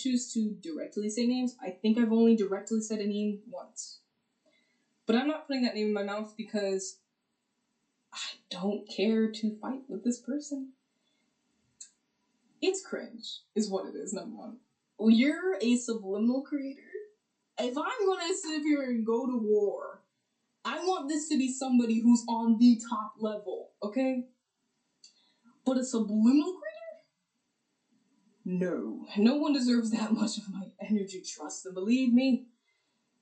choose to directly say names. I think I've only directly said a name once. But I'm not putting that name in my mouth because I don't care to fight with this person. It's cringe, is what it is, number one. You're a subliminal creator. If I'm gonna sit up here and go to war, I want this to be somebody who's on the top level, okay? But a subliminal creator? No. No one deserves that much of my energy, trust and believe me.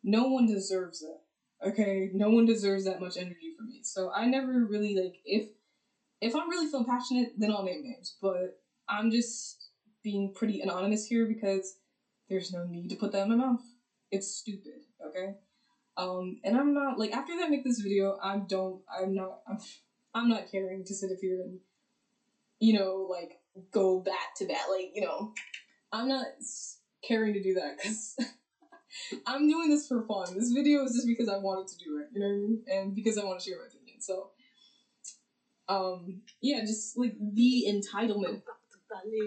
No one deserves it, okay? No one deserves that much energy from me. So I never really, like, if I'm really feeling passionate, then I'll name names. But I'm just being pretty anonymous here because there's no need to put that in my mouth. It's stupid, okay? And I'm not, like, after I make this video, I'm not caring to sit up here and, you know, like, go bat to bat, like, you know, I'm not caring to do that, because I'm doing this for fun. This video is just because I wanted to do it, you know what I mean? And because I want to share my opinion, so, yeah, just, like, the entitlement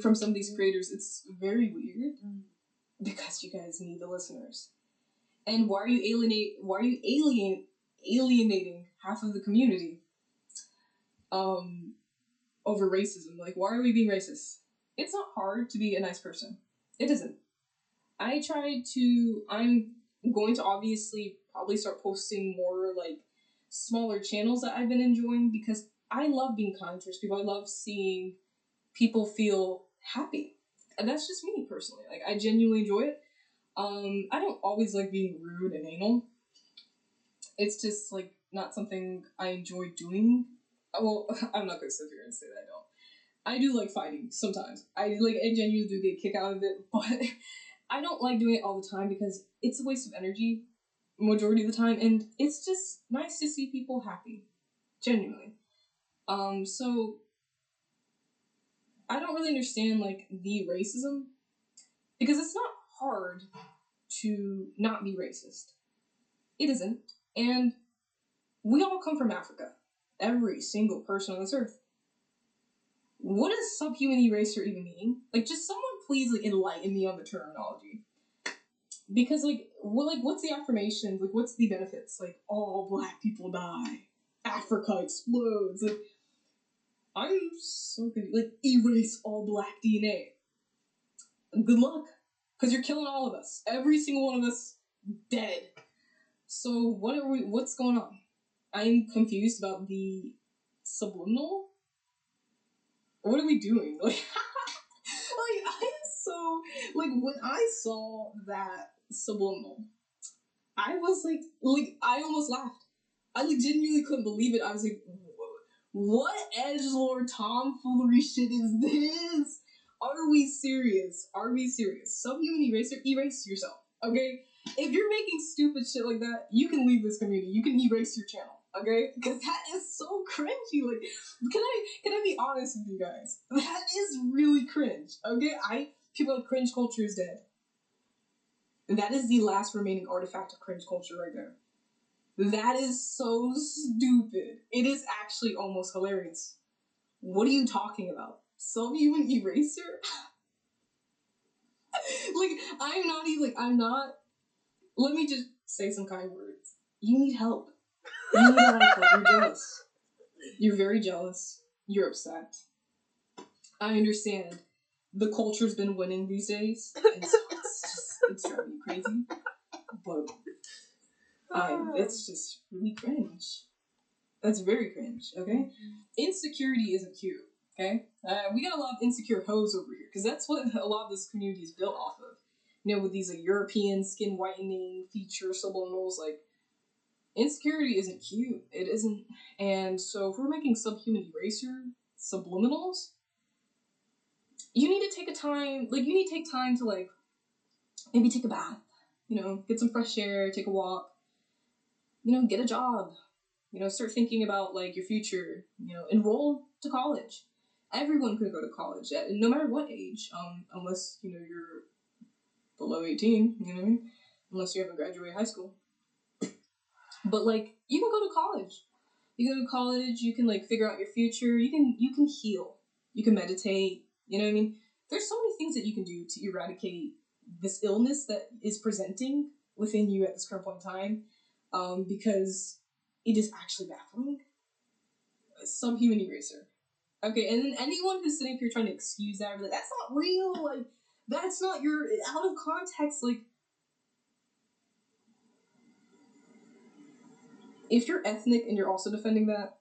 from some of these creators, it's very weird, because you guys need the listeners. And why are you alienating half of the community over racism? Like, why are we being racist? It's not hard to be a nice person. It isn't. I'm going to obviously probably start posting more, like, smaller channels that I've been enjoying because I love being kind towards people. I love seeing people feel happy. And that's just me, personally. Like, I genuinely enjoy it. I don't always like being rude and anal. It's just, like, not something I enjoy doing. Well, I'm not gonna sit here and say that I don't. I do like fighting sometimes. I genuinely do get a kick out of it, but I don't like doing it all the time because it's a waste of energy majority of the time, and it's just nice to see people happy. Genuinely. So I don't really understand, like, the racism because it's not hard to not be racist. It isn't. And we all come from Africa. Every single person on this earth. What does subhuman eraser even mean? Like, just someone please, like, enlighten me on the terminology. Because, like, what's the affirmation? Like, what's the benefits? Like, all black people die. Africa explodes. Like, I'm so confused. Like, erase all black DNA. Good luck. Because you're killing all of us. Every single one of us dead. So what's going on? I'm confused about the subliminal. What are we doing? Like, like I am so, like, when I saw that subliminal, I was like, I almost laughed. I, like, genuinely couldn't believe it. I was like, what edgelord tomfoolery shit is this? Are we serious? Are we serious? Subhuman eraser, erase yourself, okay? If you're making stupid shit like that, you can leave this community. You can erase your channel, okay? Because that is so cringy. Like, can I be honest with you guys? That is really cringe, okay? People like cringe culture is dead. That is the last remaining artifact of cringe culture right there. That is so stupid. It is actually almost hilarious. What are you talking about? Subhuman eraser? Like, let me just say some kind words. You need help. You need a lot of help. You're jealous. You're very jealous. You're upset. I understand. The culture's been winning these days, and so it's driving you crazy. But it's just really cringe. That's very cringe, okay? Insecurity isn't cute, okay? We got a lot of insecure hoes over here, because that's what a lot of this community is built off of. You know, with these, like, European skin whitening feature subliminals, like, insecurity isn't cute. It isn't. And so if we're making subhuman eraser subliminals, you need to take time to, like, maybe take a bath, you know, get some fresh air, take a walk, you know, get a job, you know, start thinking about, like, your future, you know, enroll to college. Everyone could go to college, no matter what age, unless, you know, you're below 18, you know what I mean? Unless you haven't graduated high school. But, like, you can go to college. You go to college, you can, like, figure out your future, you can heal, you can meditate, you know what I mean? There's so many things that you can do to eradicate this illness that is presenting within you at this current point in time, because it is actually baffling. Subhuman eraser. Okay, and then anyone who's sitting here trying to excuse that, like, that's not real, like, that's not your, out of context, like, if you're ethnic and you're also defending that,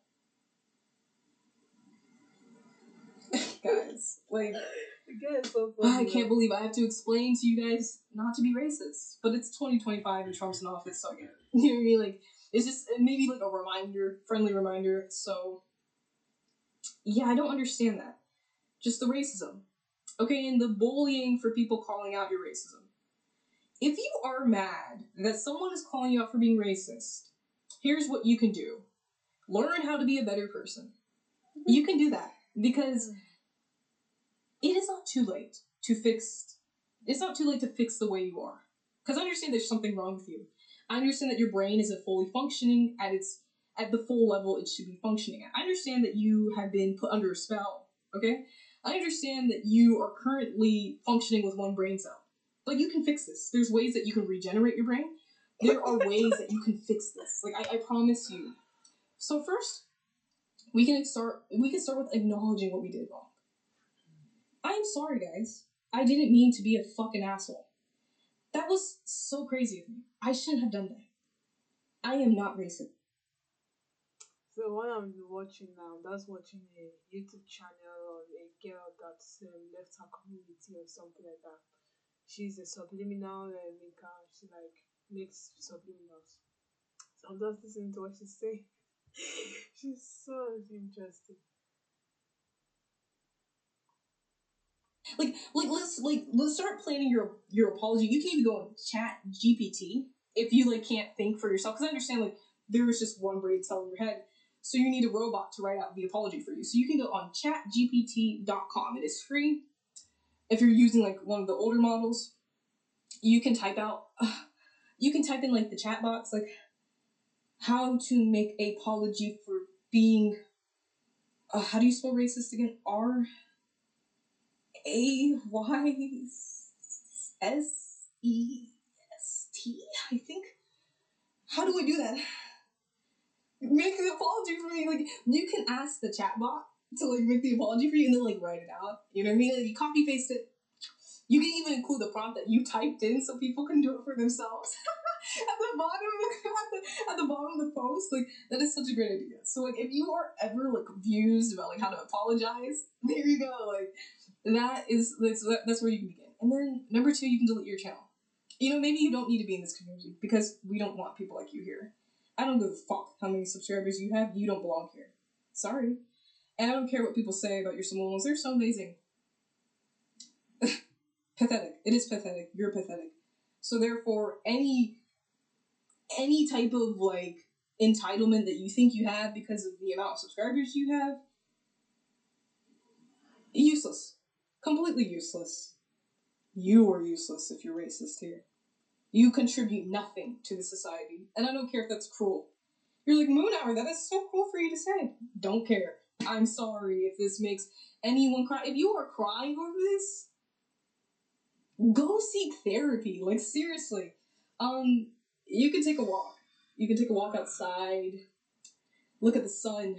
guys, like, I can't believe I have to explain to you guys not to be racist, but it's 2025 and Trump's in office, so I get it. You know what I mean? Like, it's just maybe like a reminder, friendly reminder, so, yeah, I don't understand that. Just the racism. Okay, and the bullying for people calling out your racism. If you are mad that someone is calling you out for being racist, here's what you can do. Learn how to be a better person. You can do that, because it is not too late to fix, it's not too late to fix the way you are. Because I understand there's something wrong with you. I understand that your brain isn't fully functioning at the full level it should be functioning at. I understand that you have been put under a spell, okay? I understand that you are currently functioning with one brain cell. But you can fix this. There's ways that you can regenerate your brain. There are ways that you can fix this. Like, I promise you. So first, we can start with acknowledging what we did wrong. I am sorry, guys. I didn't mean to be a fucking asshole. That was so crazy of me. I shouldn't have done that. I am not racist. So what I'm watching now, that's watching a YouTube channel of a girl that's left her community or something like that. She's a subliminal maker. She like makes subliminals. So I'm just listening to what she's saying. She's so interesting. Let's start planning your apology. You can even go on Chat GPT if you like can't think for yourself. Because I understand like there is just one brain cell in your head, so you need a robot to write out the apology for you. So you can go on chatgpt.com. It is free. If you're using like one of the older models, you can type in like the chat box like how to make a apology for being how do you spell racist again? RAYSEST, I think. How do I do that? Make the apology for me. Like, you can ask the chatbot to like make the apology for you and then like write it out. You know what I mean? Like, you copy paste it. You can even include the prompt that you typed in so people can do it for themselves. At the bottom of the post, like that is such a great idea. So like if you are ever like confused about like how to apologize, there you go. Like that's where you can begin. And then number 2, you can delete your channel. You know, maybe you don't need to be in this community because we don't want people like you here. I don't give a fuck how many subscribers you have. You don't belong here. Sorry. And I don't care what people say about your subliminals. They're so amazing. Pathetic. It is pathetic. You're pathetic. So therefore, any type of like entitlement that you think you have because of the amount of subscribers you have, useless. Completely useless. You are useless if you're racist here. You contribute nothing to the society. And I don't care if that's cruel. You're like, Moon Hour, that is so cruel for you to say. Don't care. I'm sorry if this makes anyone cry. If you are crying over this, go seek therapy. Like, seriously. You can take a walk. You can take a walk outside, look at the sun,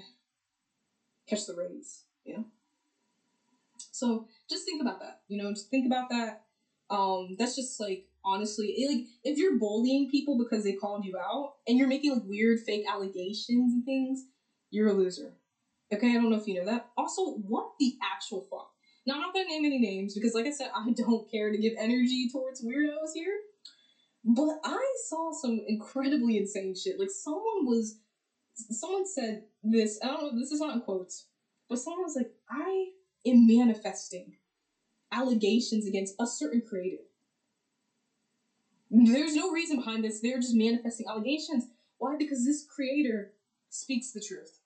catch the rays, you know? So just think about that, you know, just think about that. That's just like, honestly, like, if you're bullying people because they called you out and you're making like weird fake allegations and things, you're a loser. Okay, I don't know if you know that. Also, what the actual fuck? Now, I'm not gonna name any names because, like I said, I don't care to give energy towards weirdos here. But I saw some incredibly insane shit. Like, someone said this, I don't know, this is not in quotes, but someone was like, I am manifesting allegations against a certain creator. There's no reason behind this. They're just manifesting allegations. Why? Because this creator speaks the truth.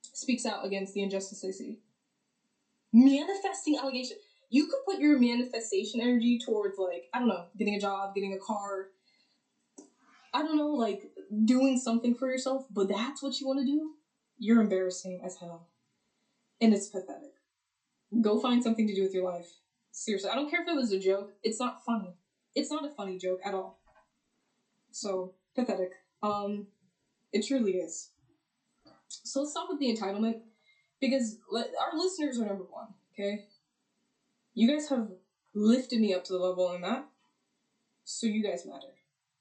Speaks out against the injustice they see. Manifesting allegations. You could put your manifestation energy towards, like, I don't know, getting a job, getting a car, I don't know, like, doing something for yourself, but that's what you want to do? You're embarrassing as hell. And it's pathetic. Go find something to do with your life. Seriously, I don't care if it was a joke. It's not funny. It's not a funny joke at all. So pathetic. It truly is. So let's stop with the entitlement, because our listeners are number one. Okay, you guys have lifted me up to the level I'm at, so you guys matter,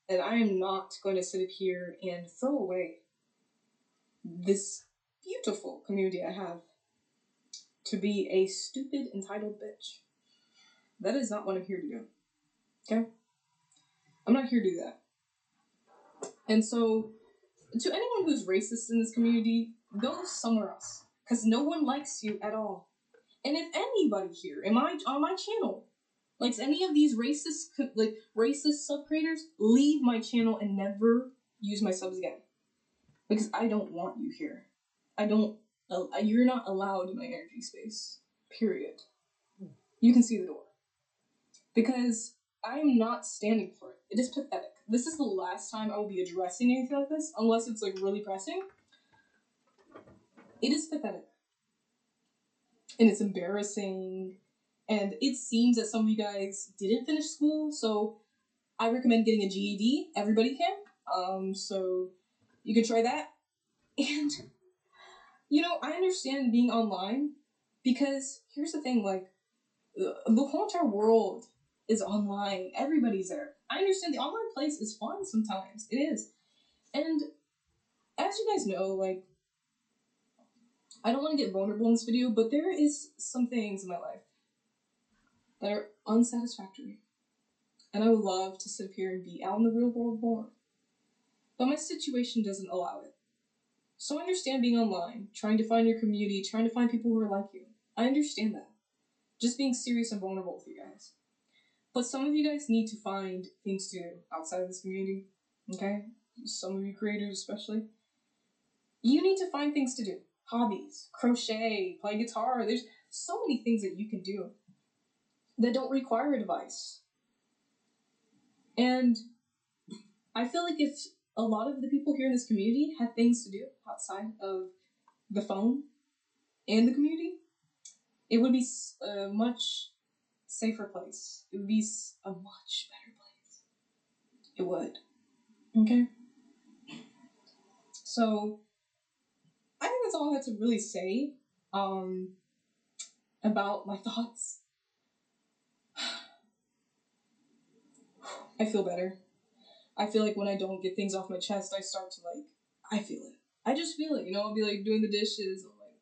and I am not going to sit up here and throw away this beautiful community I have to be a stupid entitled bitch. That is not what I'm here to do. Okay, I'm not here to do that. And so, to anyone who's racist in this community, go somewhere else, because no one likes you at all. And if anybody here on my channel likes any of these racist sub creators, leave my channel and never use my subs again, because I don't want you here. You're not allowed in my energy space. Period. You can see the door, because I am not standing for it. It is pathetic. This is the last time I will be addressing anything like this, unless it's like really pressing. It is pathetic. And it's embarrassing. And it seems that some of you guys didn't finish school, so I recommend getting a GED. Everybody can. So you can try that. And, I understand being online, because here's the thing, like, the whole entire world is online. Everybody's there. I understand the online place is fun sometimes. It is. And as you guys know, like, I don't want to get vulnerable in this video, but there is some things in my life that are unsatisfactory. And I would love to sit here and be out in the real world more. But my situation doesn't allow it. So I understand being online, trying to find your community, trying to find people who are like you. I understand that. Just being serious and vulnerable with you guys. But some of you guys need to find things to do outside of this community. Okay? Some of you creators especially. You need to find things to do. Hobbies, crochet, play guitar. There's so many things that you can do that don't require a device. And I feel like if a lot of the people here in this community had things to do outside of the phone and the community, it would be a much safer place. It would be a much better place. It would. Okay? So, I think that's all I have to really say about my thoughts. I feel better. I feel like when I don't get things off my chest, I start to I feel it. I just feel it, I'll be like doing the dishes. I'm like,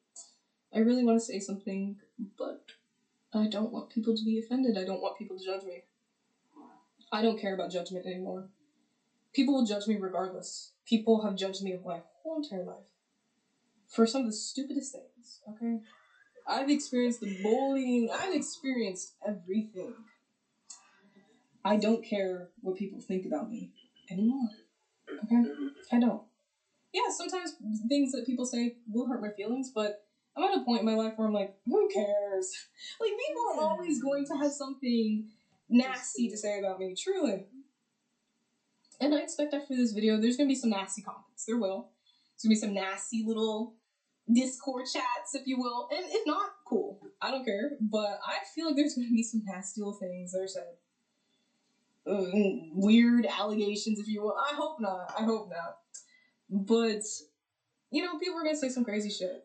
I really want to say something, but I don't want people to be offended. I don't want people to judge me. I don't care about judgment anymore. People will judge me regardless. People have judged me my whole entire life for some of the stupidest things, okay? I've experienced the bullying. I've experienced everything. I don't care what people think about me anymore, okay? I don't. Yeah, sometimes things that people say will hurt my feelings, but I'm at a point in my life where I'm like, who cares? Like, people are always going to have something nasty to say about me, truly. And I expect after this video, there's going to be some nasty comments. There will. There's going to be some nasty little Discord chats, if you will. And if not, cool. I don't care. But I feel like there's going to be some nasty little things that are said. Weird allegations, if you will. I hope not. I hope not. But, people are going to say some crazy shit.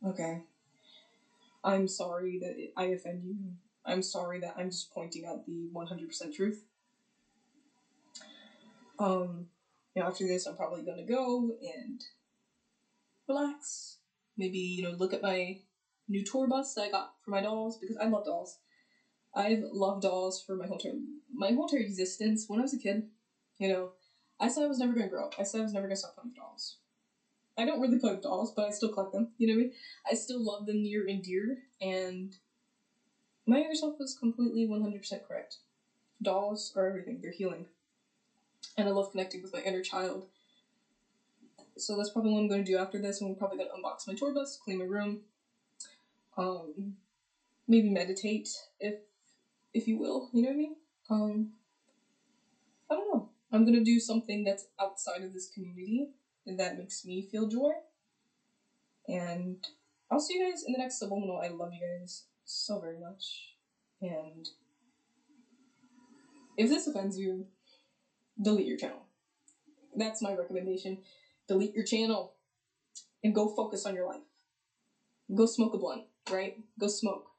Okay. I'm sorry that I offend you. I'm sorry that I'm just pointing out the 100% truth. After this, I'm probably gonna go and relax. Maybe, look at my new tour bus that I got for my dolls, because I love dolls. I've loved dolls for my whole entire existence. When I was a kid, I said I was never gonna grow up. I said I was never gonna stop playing with dolls. I don't really play with dolls, but I still collect them. You know what I mean? I still love them near and dear, and my younger self was completely 100% correct. Dolls are everything. They're healing. And I love connecting with my inner child. So that's probably what I'm going to do after this. I'm probably going to unbox my tour bus, clean my room, maybe meditate, if you will. You know what I mean? I don't know. I'm going to do something that's outside of this community that makes me feel joy. And I'll see you guys in the next subliminal. I love you guys so very much. And if this offends you, delete your channel. That's my recommendation. Delete your channel and go focus on your life. Go smoke a blunt, right? Go smoke.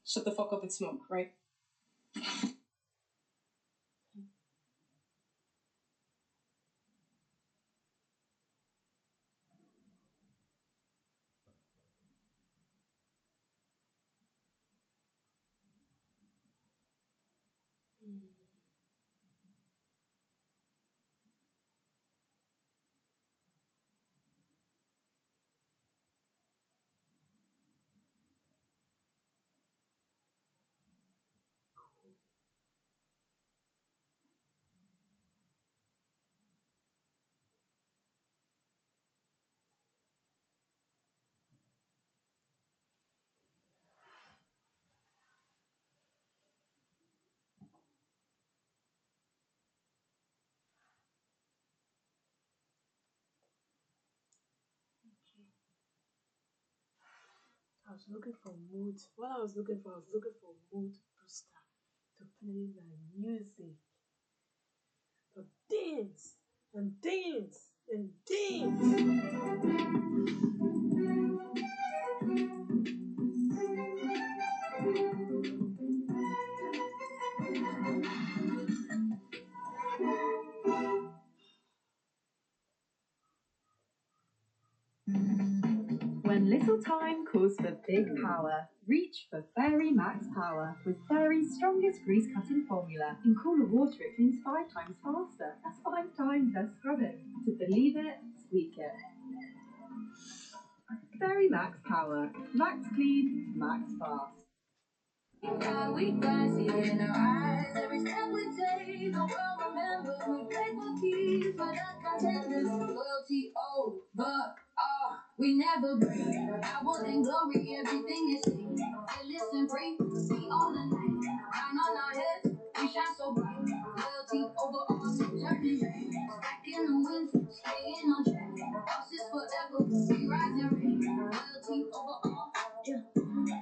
Shut the fuck up and smoke, right? I was looking for mood. What I was looking for, I was looking for mood booster to play the music, to dance and dance and dance. When little time calls for big power, reach for Fairy Max Power with Fairy's strongest grease cutting formula. In cooler water, it cleans 5 times faster. That's 5 times less scrubbing. To believe it, squeak it. Fairy Max Power. Max clean, max fast. We got see in our eyes every step we take. The world remembers we take what keys for the contenders. Loyalty over all, we never break. Power and glory, everything is safe. Fearless and free, we own the night. Crown on our heads, we shine so bright. Loyalty over all, so turning back. Back in the winds, staying on track. Bosses forever, we rise and reign. Loyalty over all, yeah.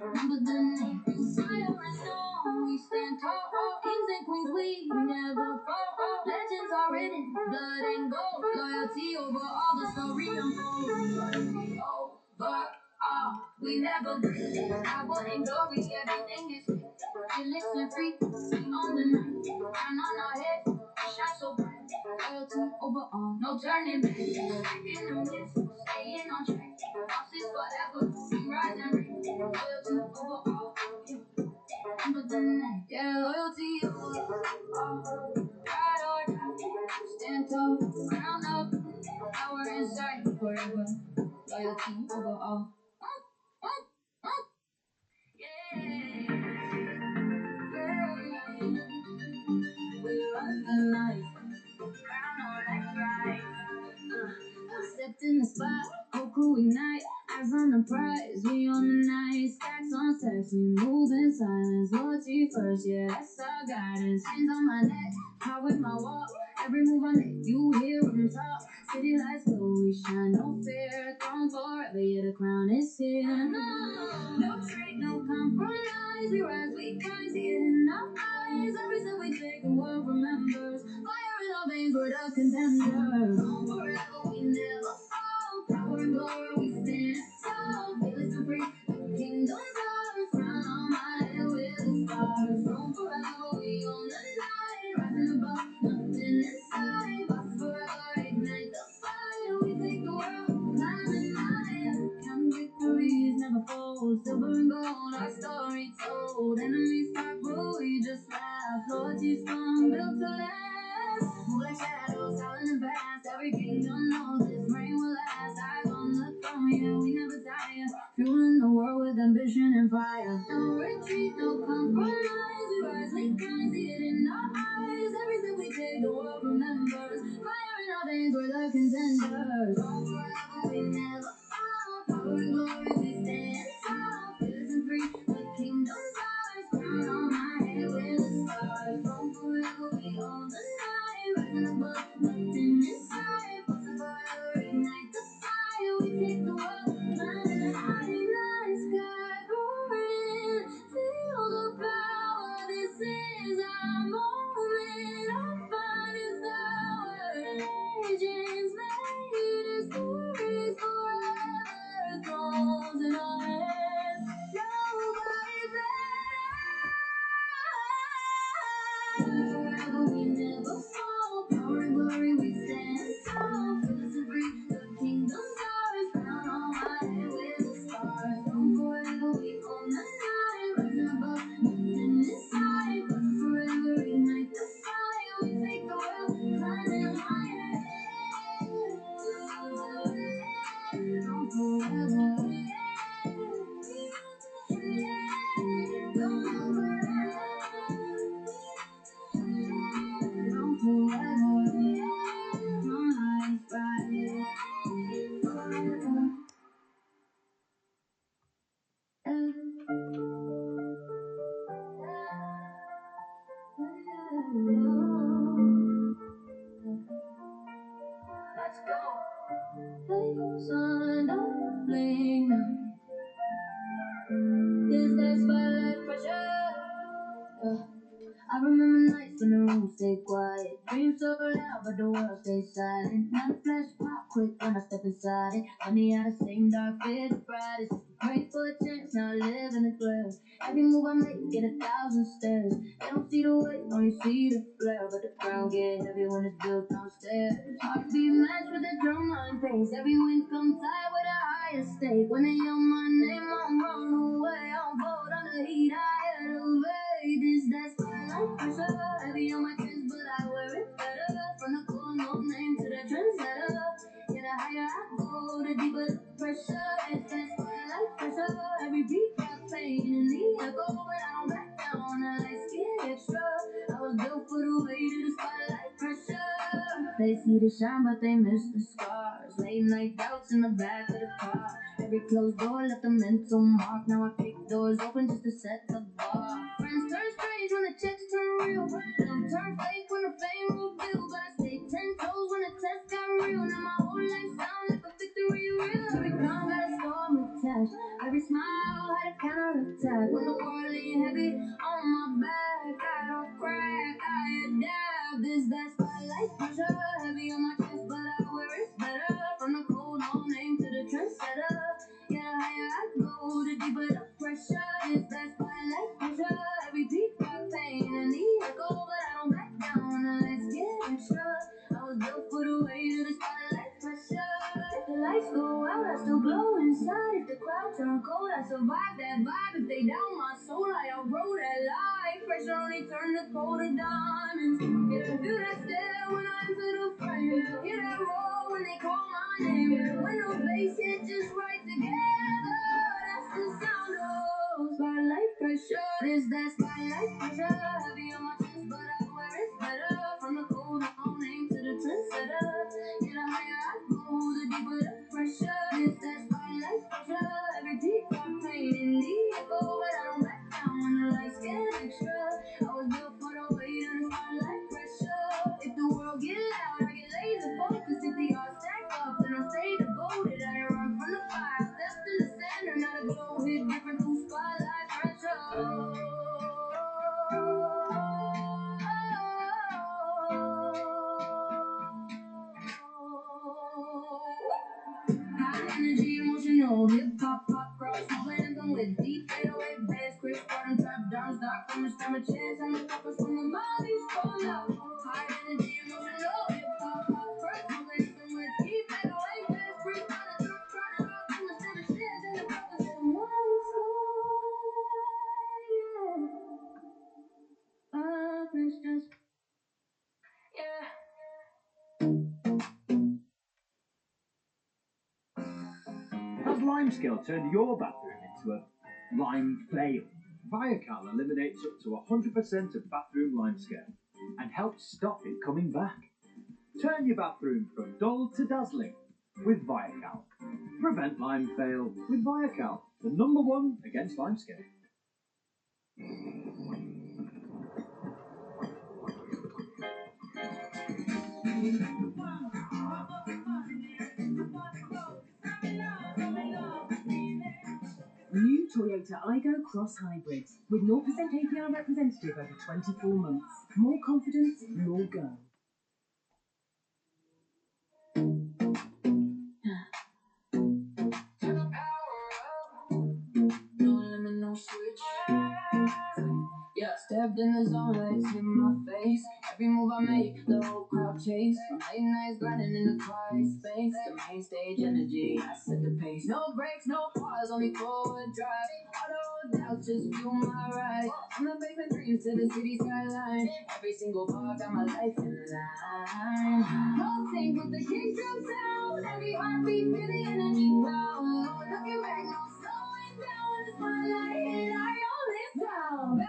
Remember the name. Through fire and storm, we stand tall. Kings and queens, we never fall. Legends are written, blood and gold. Loyalty over all, the story unfolds. Loyalty over all, we never break. Power and glory, everything is fake. Fearless and free, we own the night. Crown on our heads, we shine so bright. Loyalty over all, no turning back. Back in the winds, staying on track. Bosses forever, we rise and reign. Loyalty over all, remember the name. Yeah, loyalty over all. Ride or die, stand tall, crown up, power inside forever. Loyalty over all. Yeah, yeah. We run the night, crown on, that's right. Stepped in the spot, whole crew ignite. Eyes on the prize, we on the night. Stacks on stacks, we move in silence. Loyalty first, yeah, that's our guidance. Hands on my neck, power in my walk. Every move I make, you hear from top. City lights glow, we shine, no fear. Throne forever, yeah, the crown is here. No trade, no compromise. We rise, we climb, see it in our eyes. Every step we take, the world remembers. Fire in our veins, we're the contenders. Forever, we never fall. Power and glory, we stand tall. Fearless and free, the kingdom's ours. Crown on my head with the stars. Throne forever, we own the night. Rising above, nothing inside. Bosses forever, ignite the fire. We take the world, climbing higher. Counting victories, never fold. Silver and gold, our story told. Enemies talk, but we just laugh. Loyalty strong, built to last. Move like shadows, silent and fast. Every kingdom knows this reign will last. Eyes on the throne, yeah, we never tire. Fueling the world with ambition and fire. No retreat, no compromise. We rise, we climb, see it in our eyes. Every step we take, the world remembers. Fire in our veins, we're the contenders. On forever, we never fall. Power and glory, we stand tall. Fearless and free, the kingdom's ours. Crown on my head with the stars. On forever, we own the night. Rising above, nothing inside. Bosses forever, ignite the fire. We take the world, climbing high. Night sky roaring. I remember nights when the room stayed quiet. Dreams so loud, but the world stayed silent. Now the flash pop quick when I step inside it. Funny how the same dark fear the brightest. Pray for a chance, now I live in the glare. Every move I make, get 1,000 stares. They don't see the weight, only see the flare. But the ground get heavy when it's built downstairs. Hard to be matched with the drama and pace. Every wind comes tied with a higher stake. When they yell my name, I'm run away. I'm bold on the heat, I elevate. This, that spotlight pressure. Heavy on my chest, but I wear it better. From the cool no name to the trendsetter. Yeah, the higher I go, the deeper the pressure. It's that spotlight pressure. Every beat got pain in the echo, but I don't back down. I like skin extra. I was built for the weight of the spotlight pressure. They see the shine, but they miss the scars. Late night doubts in the back of the car. Every closed door left a mental mark. Now I kick doors open just to set the bar. Friends turn strange when the checks turn real. Love turn fake when the fame revealed. But I stay 10 toes when the test got real. Now my whole life sound like a victory reel. Every crown got a storm attached. Every smile had a counterattack. When the world lay heavy on my back, I don't crack, I adapt. This that spotlight pressure heavy on my chest, but I wear it better. From the cold no name to the trendsetter. Yeah, the higher I go, the deeper the pressure. It's that spotlight pressure. Every beat got pain and the echo, but I don't back down. Let's get extra. I was built for the weight of the spotlight pressure. If the lights go out, I still glow inside. If the crowd turn cold, I survive that vibe. If they down my soul, I outgrow that life. Pressure only turn the cold to diamonds. Yeah, feel that stare when I enter the frame. Hear that roar when they call my name. When the bass hit just right together, that's the sound of spotlight pressure. This that spotlight pressure, heavy on my chest, but I wear it better. From the cold no name to the trendsetter. Yeah, the higher I go, the deeper the pressure. This that spotlight pressure, every beat got pain in the echo, but I don't back down when the lights get extra. I was built for the weight of the spotlight pressure. If the world get loud, I get laser focused. If the odds stack up, then I stay devoted. I didn't run from the fire, stepped in the center. Now the glow hit different through spotlight pressure. High energy, emotional, hip hop, pop, cross, playing anthem with deep 808 bass, Chris Gordon, trap, down, stock, from a stomach chance, I'm a purpose from the Molly, fall out. High energy, emotional, hip hop, pop, cross, playing anthem with deep 808 bass, Chris Gordon, trap, turn it off, from a stomach chance, and the purpose from the Molly, precious, yeah. Has Limescale turned your bathroom into a lime fail? Viacal eliminates up to 100% of bathroom limescale and helps stop it coming back. Turn your bathroom from dull to dazzling with Viacal. Prevent lime fail with Viacal, the #1 against limescale. New Toyota Aygo Cross Hybrid with 0% APR representative over 24 months. More confidence, more go. Turn the power up, no limit, no switch. Yeah, stepped in the zone, lights in my face. Every move I make, the whole crowd chase. From late nights grinding in the quiet space. The main stage energy, I set the pace. No brakes, no pause, only forward drive. All the old doubts just fuel my ride. From the basement dreams to the city skyline. Every single bar got my life in line. Whole sync with the kick drum sound. Every heartbeat, feel the energy pound. No looking back, no slowing down. When the spotlight hit, I own this sound.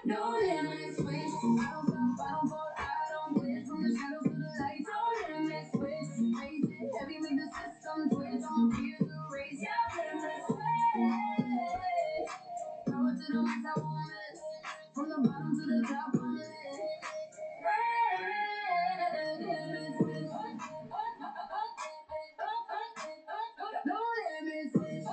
No limit switch. I don't stop, I don't fall, I don't quit. From the shadows to the lights, no limit switch. Raise it heavy, make the system twitch. All fears erase, yeah, limit switch. Power to the max, I won't miss. From the bottom to the top, I'm lit. Limit switch. No limit switch.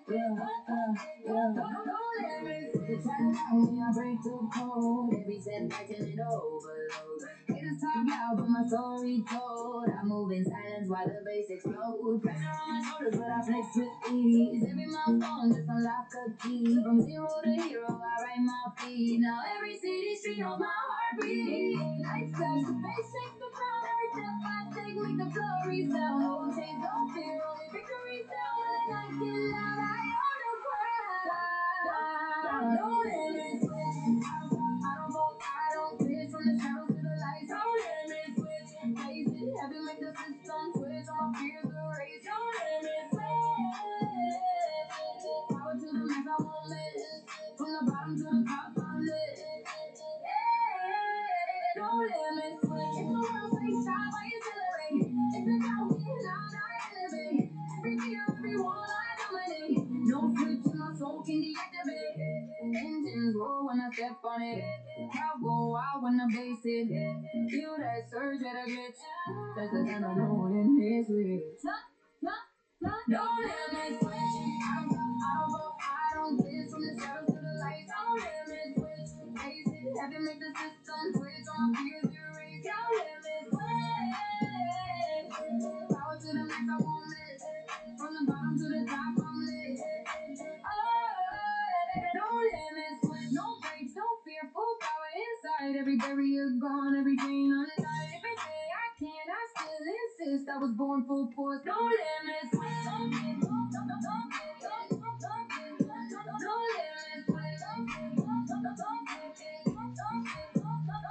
Yeah, yeah, yeah. No limit switch. around me, I break the code. Every setback turn it overload. Haters talk loud, but my story told. I move in silence while the bass explodes. Pressure on my shoulders, but I flex with ease. Every milestone just unlock a key. From zero to hero, I write my feet. Now every city street on my heartbeat. Lights flash, the bass shakes the ground. Every step I take, make the floor resound. No chains, no fear, only victory sound. When the night get loud, I own the crowd. No limit switch. I don't fold, I don't twitch. From the shadows to the lights, no limit switch. Face it, heavy, make the system twitch. All my fears erase, no limit switch. Power to the max, I won't miss. From the bottom to the top, I'm lit. No limit switch. If the world stays shy, I accelerate. If the crowd get loud, I elevate. Every fear, every wall, I dominate. No switch in my soul can deactivate. Engines roar when I step on it. Crowd go wild when the bass hit. Feel that surge at a glitch. That's the sound of no limit switch. No limit switch. I don't go, I don't twist. From the shadows to the lights, no limit switch. Face it, heavy, make the system twitch. All my fears erase, no limit switch. Power to the max, I won't miss. From the bottom to the top, I'm lit. No limit switch, no brakes, no fear, full power inside. Every barrier gone, every chain untied. If they say I can't, I still insist. I was born full force, no limit switch. No limit switch.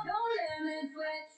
No limit switch.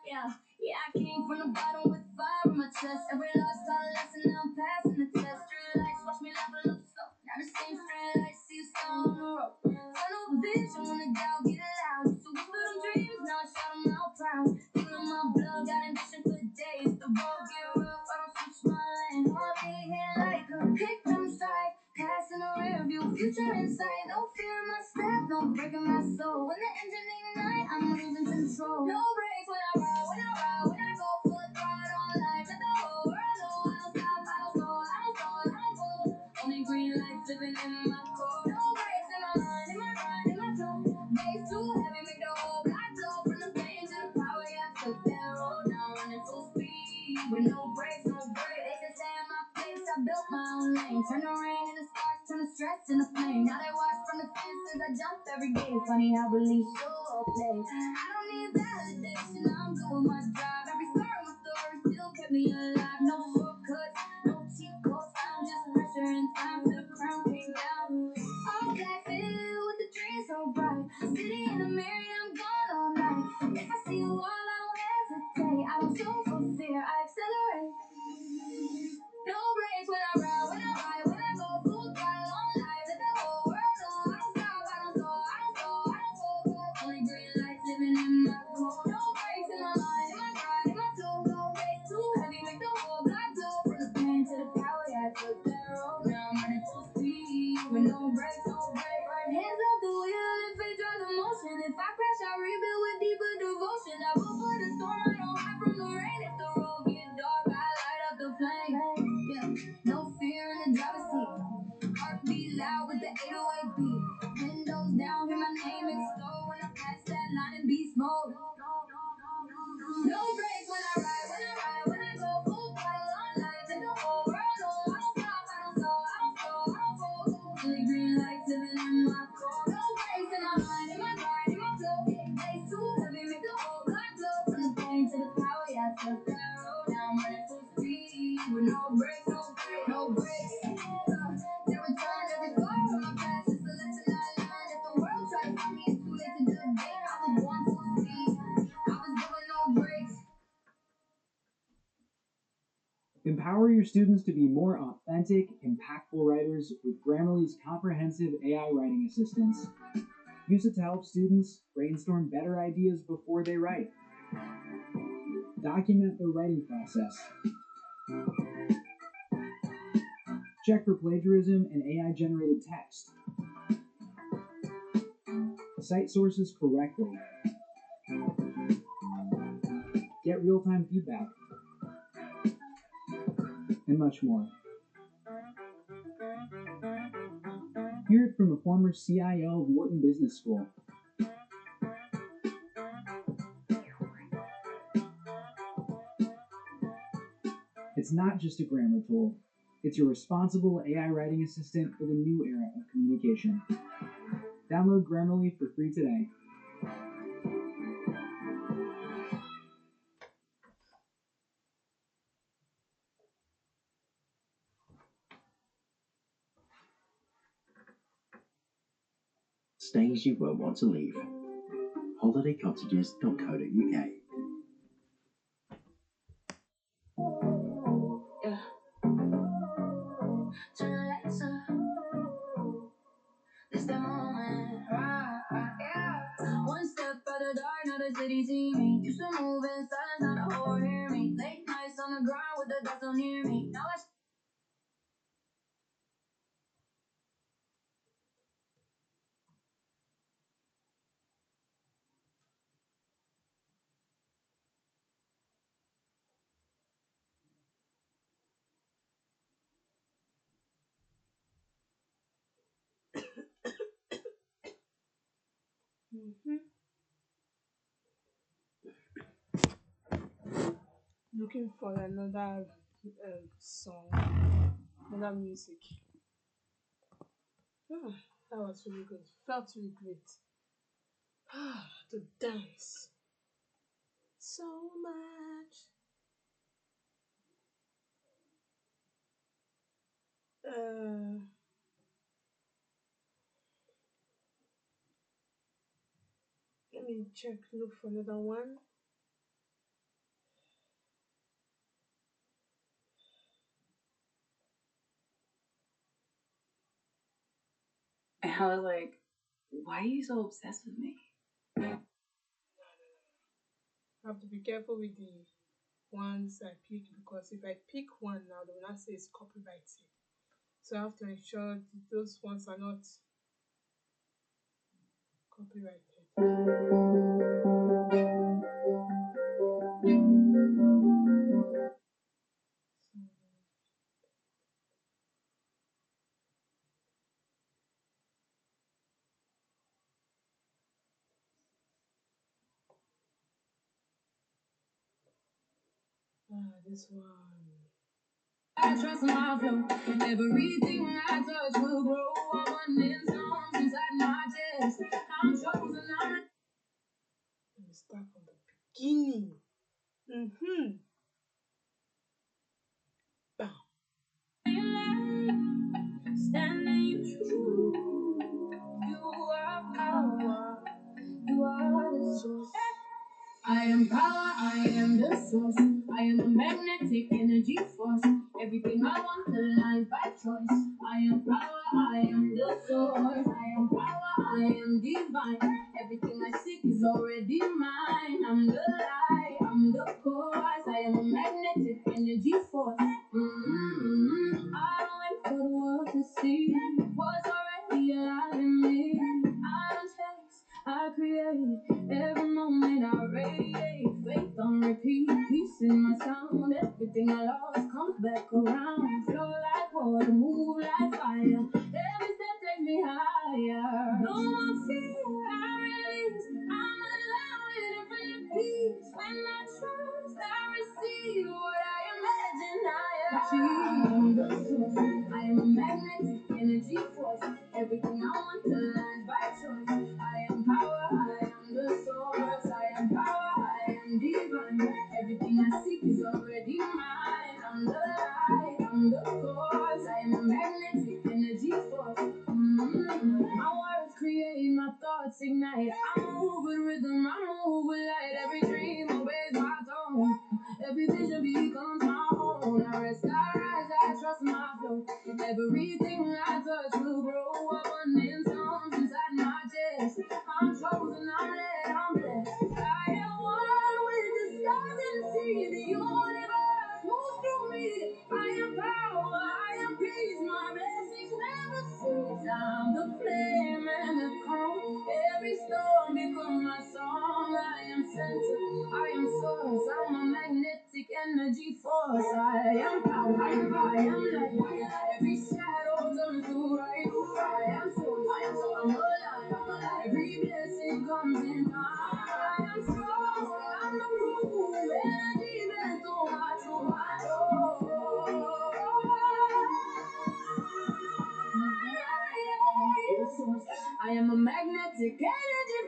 Yeah, I came from the bottom with fire on my chest. Every loss taught a lesson, now I'm passing the test. Street lights watch me level up slow. Now the same street lights see you stone on the road. Tunnel vision when the doubt get loud. Used to whisper them dreams, now I shout them out proud. Feel in my blood, got ambition for days. The road get rough, I don't switch my lane. Heartbeat hit like a victim strike. Past in the rear view, future in sight. No fear in my step, no breaking my soul. When the engine ignite, I'm losing control. No brakes when I ride, when I ride, when I go full throttle on life. Let the whole world know I don't stop, I don't slow, I don't slow, I don't go. Only green lights living in my core. No brakes in my mind, in my grind, in my flow. Bass too heavy, make the whole block blow. From the pain to the power, yeah, I took that road. Now I'm running full speed with no brakes, no brakes. They can stay in my place, I built my own lane. Turn the rain into sparks, turn the stress into flame. Now they watch from the fences, I jump every day. Funny how belief sure play. I don't need validation, I'm doing my job. Every scar in my story still kept me alive. No shortcuts, no cheat codes found. Just pressure and time till the crown came down. All black filled with the dream so bright. City in the mirror, I'm gone all night. If I see a wall, I don't hesitate. I don't show for fear, I accelerate. No brakes when I ride, when I ride, when I go full throttle on life. Let the whole world know I don't stop, I don't slow, I don't slow, I don't go. Only green lights living in my core. No brakes in my mind, in my grind, in my flow. No bass too heavy, make the whole block blow. From the pain to the power, yeah, I took that road. Now I'm running full speed with no brakes, no brake. Hands off the wheel if they drive the motion. If I crash, I rebuild with deeper devotion. I will for the storm, I don't hide from the rain. If the road get dark, I light up the flame. Yeah, no fear in the driver's seat. Heartbeat loud with the 808 beat. Windows down, hear my name explode when I pass that line in beast mode. No brakes when I ride, when I ride, when I go full throttle on life. Let the whole world know I don't stop, I don't slow, I don't slow, I don't go. Only green lights living in my core. No brakes in my mind, in my grind, in my flow. Bass too heavy, make the whole block blow. From the pain to the power, yeah, I took that road. Now I'm running full speed with no brakes, no brakes, no brakes. Never turn every scar from my past, just a lesson I learned. If the world tried to stop me, it's too late to debate. I was born full speed, I was born with no brakes. Empower your students to be more authentic, impactful writers with Grammarly's comprehensive AI writing assistance. Use it to help students brainstorm better ideas before they write. Document their writing process. Check for plagiarism and AI-generated text. Cite sources correctly. get real-time feedback, and much more. Hear it from the former CIO of Wharton Business School. It's not just a grammar tool. It's your responsible AI writing assistant for the new era of communication. Download Grammarly for free today. Stays you won't want to leave. holidaycottages.co.uk. Yeah. Turn the lights up. This the moment. Yeah. One step out the dark, now the city see me. Used to move in silence, now the whole hear me. Late nights on the ground with the dogs don't hear me. Now I Looking for another song, another music. That was really good. Felt really great. To dance so much. Let me check. Look for another one. And I was like, why are you so obsessed with me? I have to be careful with the ones I pick, because if I pick one now, they will not say it's copyrighted. So I have to ensure those ones are not copyrighted. This one. I trust my flow. Everything I touch will grow. Abundance songs inside my chest. I'm chosen. Let me start from the beginning. Bam. Standing true. You are power. You are the source. I am power, I am the source. I am a magnetic energy force. Everything I want aligns by choice. I am power, I am the source. I am power, I am divine. Everything I seek is already mine. I'm the light, I'm the cause. I am a magnetic energy force. I don't wait for the world to see what's already alive in me. I don't chase, I create. Every moment I radiate. Faith on repeat, peace in my sound. Everything I lost comes back around. Flow like water, move like fire. Every step takes me higher. No more fear, I release. I'm alive with infinite peace. When I trust, I receive what I imagine I achieve. I am a magnetic energy force. Everything I want aligns by choice. I am power, I am the source. I am power, I am divine. Everything I seek is already mine. I'm the light, I'm the cause. I am a magnetic energy force. My words create, my thoughts ignite. I move with rhythm, I move with light. Every dream obeys my tone. Every vision becomes my own. I rest, I rise, I trust my flow. Everything I touch will grow. Abundance songs inside my chest. I'm chosen, I'm led, I'm blessed. I am one with the stars and the sea. The universe moves through me. I am power, I am peace. My blessings never cease. I'm the flame and the calm. Every storm becomes my song. I am center, I am source. I'm a force. I am power. I am light. Every shadow turns to right. I am soul. I'm alive. Every blessing comes in time. I am strong. I'm the proof. Energy bent to my true I am a magnetic energy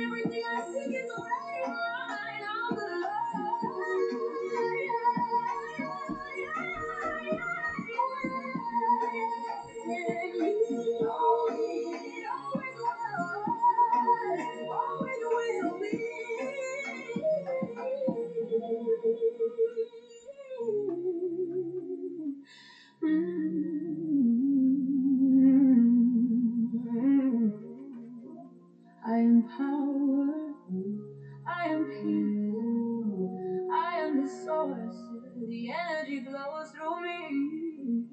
everything I seek is already mine. I'm the always will be. I am power, I am peace, I am the source, the energy flows through me.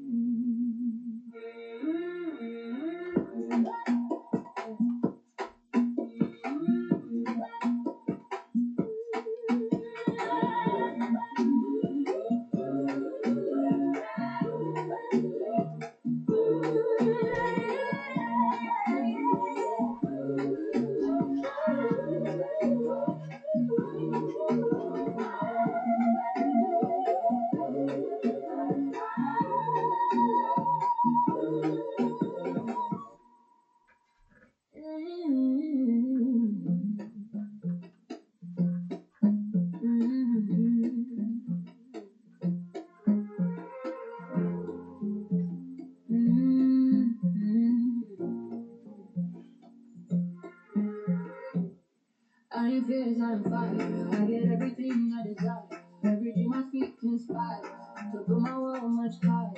I am fierce, I am fire. I get everything I desire. Every dream I speak inspires to put my world much higher.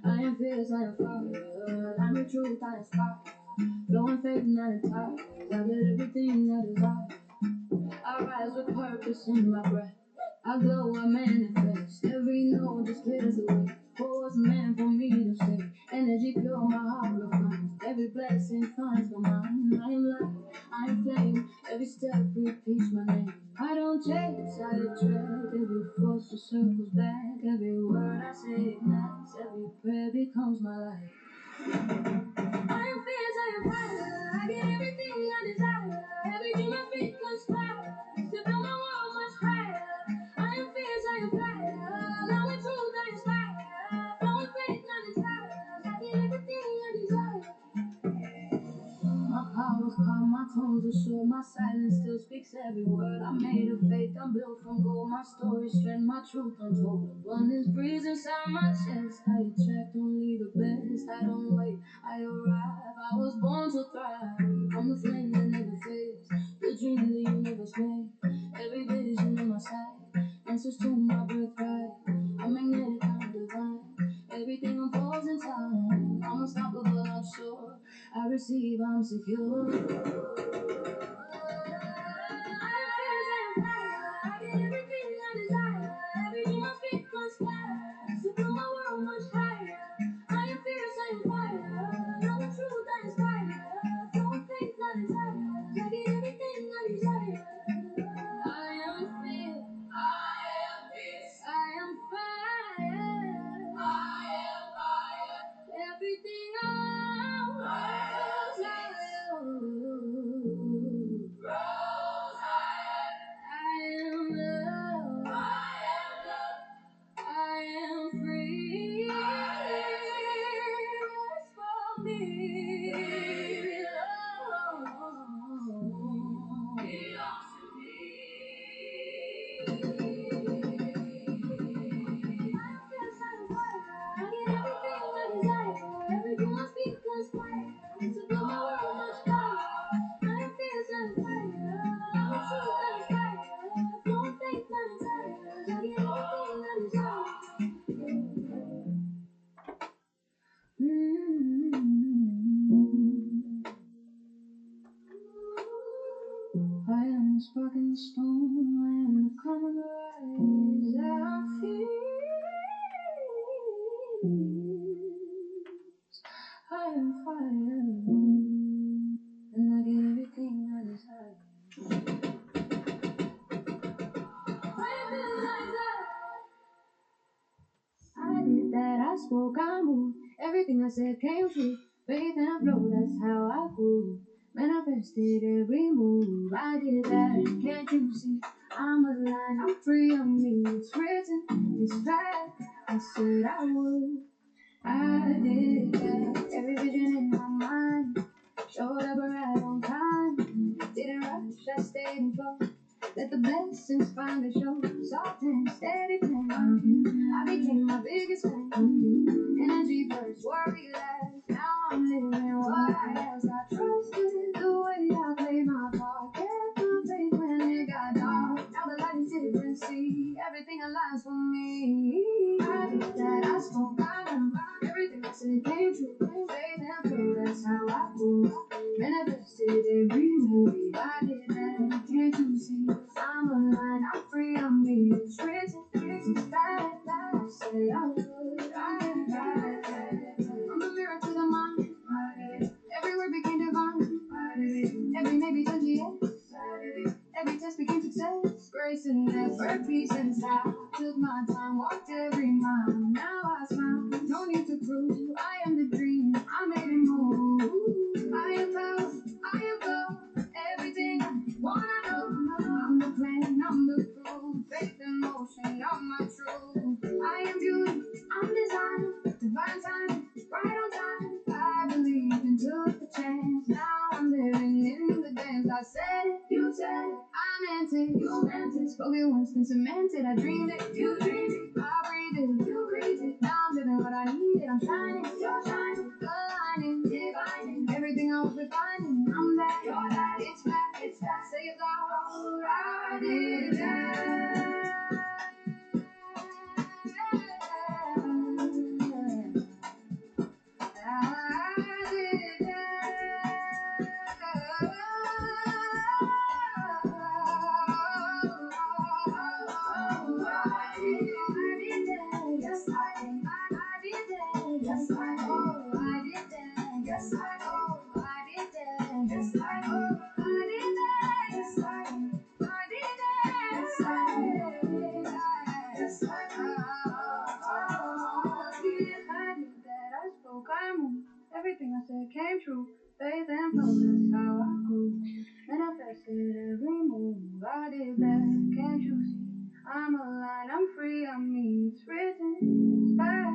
I am fierce, I am fire. I'm the truth, I inspire. Flowing faith, not in tires. I get everything I desire. I rise with purpose in my breath. I glow, I manifest. Every note just clears the way for what's meant for me to say. Energy pure, my heart refines. Every blessing finds my mind. I am light, I am flame. Every step repeats my name. I don't chase, I attract. Every force just circles back. Every word I say ignites. Every prayer becomes my light. I am fierce, I am fire. I get everything I desire. Every dream I speak conspires to build my world much higher. I am fierce, I am fire. Now with truth I inspire. Flowing faith, not in tires. I get everything I desire. My powers calm, my tones are sure, my silence still speaks every word. I'm made of faith, I'm built from gold. My story strength, my truth untold. Abundance breathes inside my chest. I attract only the best. I don't wait, I arrive. I was born to thrive. I'm the flame that never fades, the dream the universe made. Every vision in my sight answers to my birthright. I'm magnetic, I'm divine. Everything unfolds in time. I'm unstoppable, I'm sure. I receive, I'm secure. I am fierce, I am fire. I get everything I desire. Every dream I speak conspires to build my world much higher. I am fierce, I am fire. Know the truth, I inspire. Don't faith, not desires. I get everything I desire. I am fierce. I am fire. Everything I was, I am love. I am free. As for me, belongs to I get everything I desire. Everything I speak conspires to build my world much higher. I am fierce and fire. I'm the truth that inspires. Flowing faith, not in tires. I get everything I desire. I am the spark in the storm. I am the calm in the rise. I feel. I am fire, and I get spoke, I moved. Everything I said came true. Faith and flow, that's how I grew. Manifested every move. I did that, can't you see? I'm alive, I'm free, I'm me. It's written, it's fact. I said I would. I did that. Every vision in my mind showed up right on time. Didn't rush, I stayed in flow. Let the blessings find a show. Soft and steady flame. I became my biggest fan. Energy first, worry last. Now I'm living what I asked. I trusted the way I played my part. Kept my faith when it got dark. Now the light is different. See, everything aligns for me. I did that. I spoke. I moved. Everything I said came true. Faith and flow. That's how I grew. Manifested every move. I did that. Can't you see? I'm aligned. I'm free. I'm me. It's written. It's fact. I say I would. I'm a mirror to the mind. Every word became divine. Every maybe turned to yes. Every test became success. Grace and effort, peace and style. Took my time, walked every mile. Now I smile. No need to prove. I am the dream. I made it move. I am power. I am gold. Everything I wanna know. I'm the plan. I'm the proof. Faith in motion. I'm my truth. I am beauty. I'm design. Divine time. Right on time. I believed and took the chance. Now I'm living in the dance. I said it. You said it. I meant it. You meant it. Spoke it once, then cemented. I dreamed it. You dreamed it. I breathed it. You breathed it. Now I'm living what I needed. I'm shining. You're shining. Aligning. Divining. Everything I was refining. I'm that. You're that. It's back. It's back. Say it loud. I did that. Everything I said came true. Faith and flow, that's how I grew. Manifested every move. I did that, can't you see? I'm aligned, I'm free, I'm me. It's written, it's fact.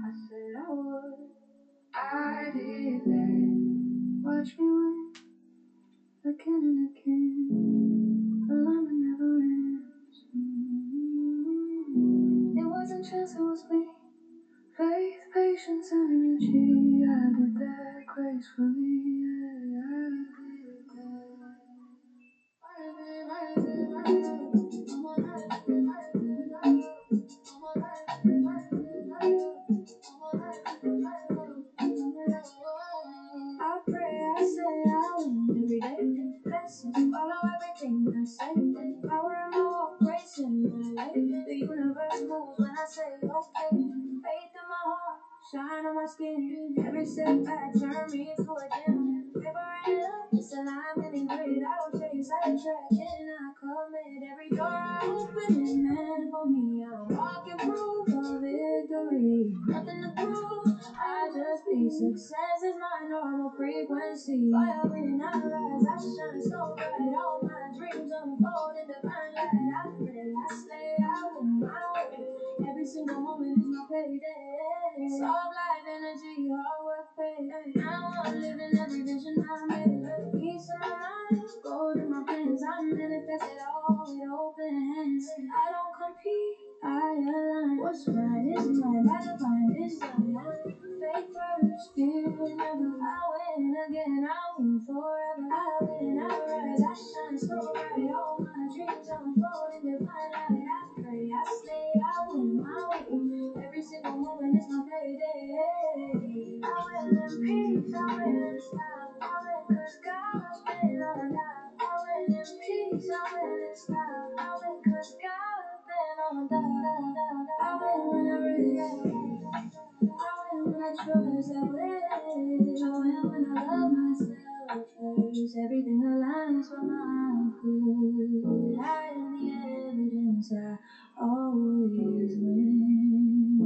I said I would. I did that. Watch me win again and again. Alignment never ends. It wasn't chance, it was me. Faith, patience, energy. I did that gracefully. Yeah, I did that. I pray, I say, I win every day. Blessings follow everything I say. Power in my walk, grace in my way. The universe moves when I say okay. Faith in my heart, shine on my skin. Every setback turn me into a gem. Paper and love, it's alignment and grit. I don't chase, I attract, and I commit. Every door I open is meant for me. I'm walking proof of victory. Nothing to prove, I just be. Success is my normal frequency. Fire when I rise, I shine so bright. All my dreams unfold in divine light. I pray, I slay, I win my way. Every single moment is my payday. Soft life, energy, hard work, pay. Now I'm living every vision I made. Peace in my mind, gold in my plans. I manifest it all with open hands. I don't compete, I align. What's right is mine, by divine design. Faith first, fear never. I win again, I win forever. I win, I rise, I shine so bright. All my dreams unfold in divine light. I pray, I slay, I win my way. Every single moment is my payday. I win in peace, I win in style. I win 'cause God's been on time. I win in peace, I win in style. I win 'cause God's been on time. I win when I rest. I win when I trust, I win. I win when I love myself first. Everything aligns for my good. I am the evidence, I always win.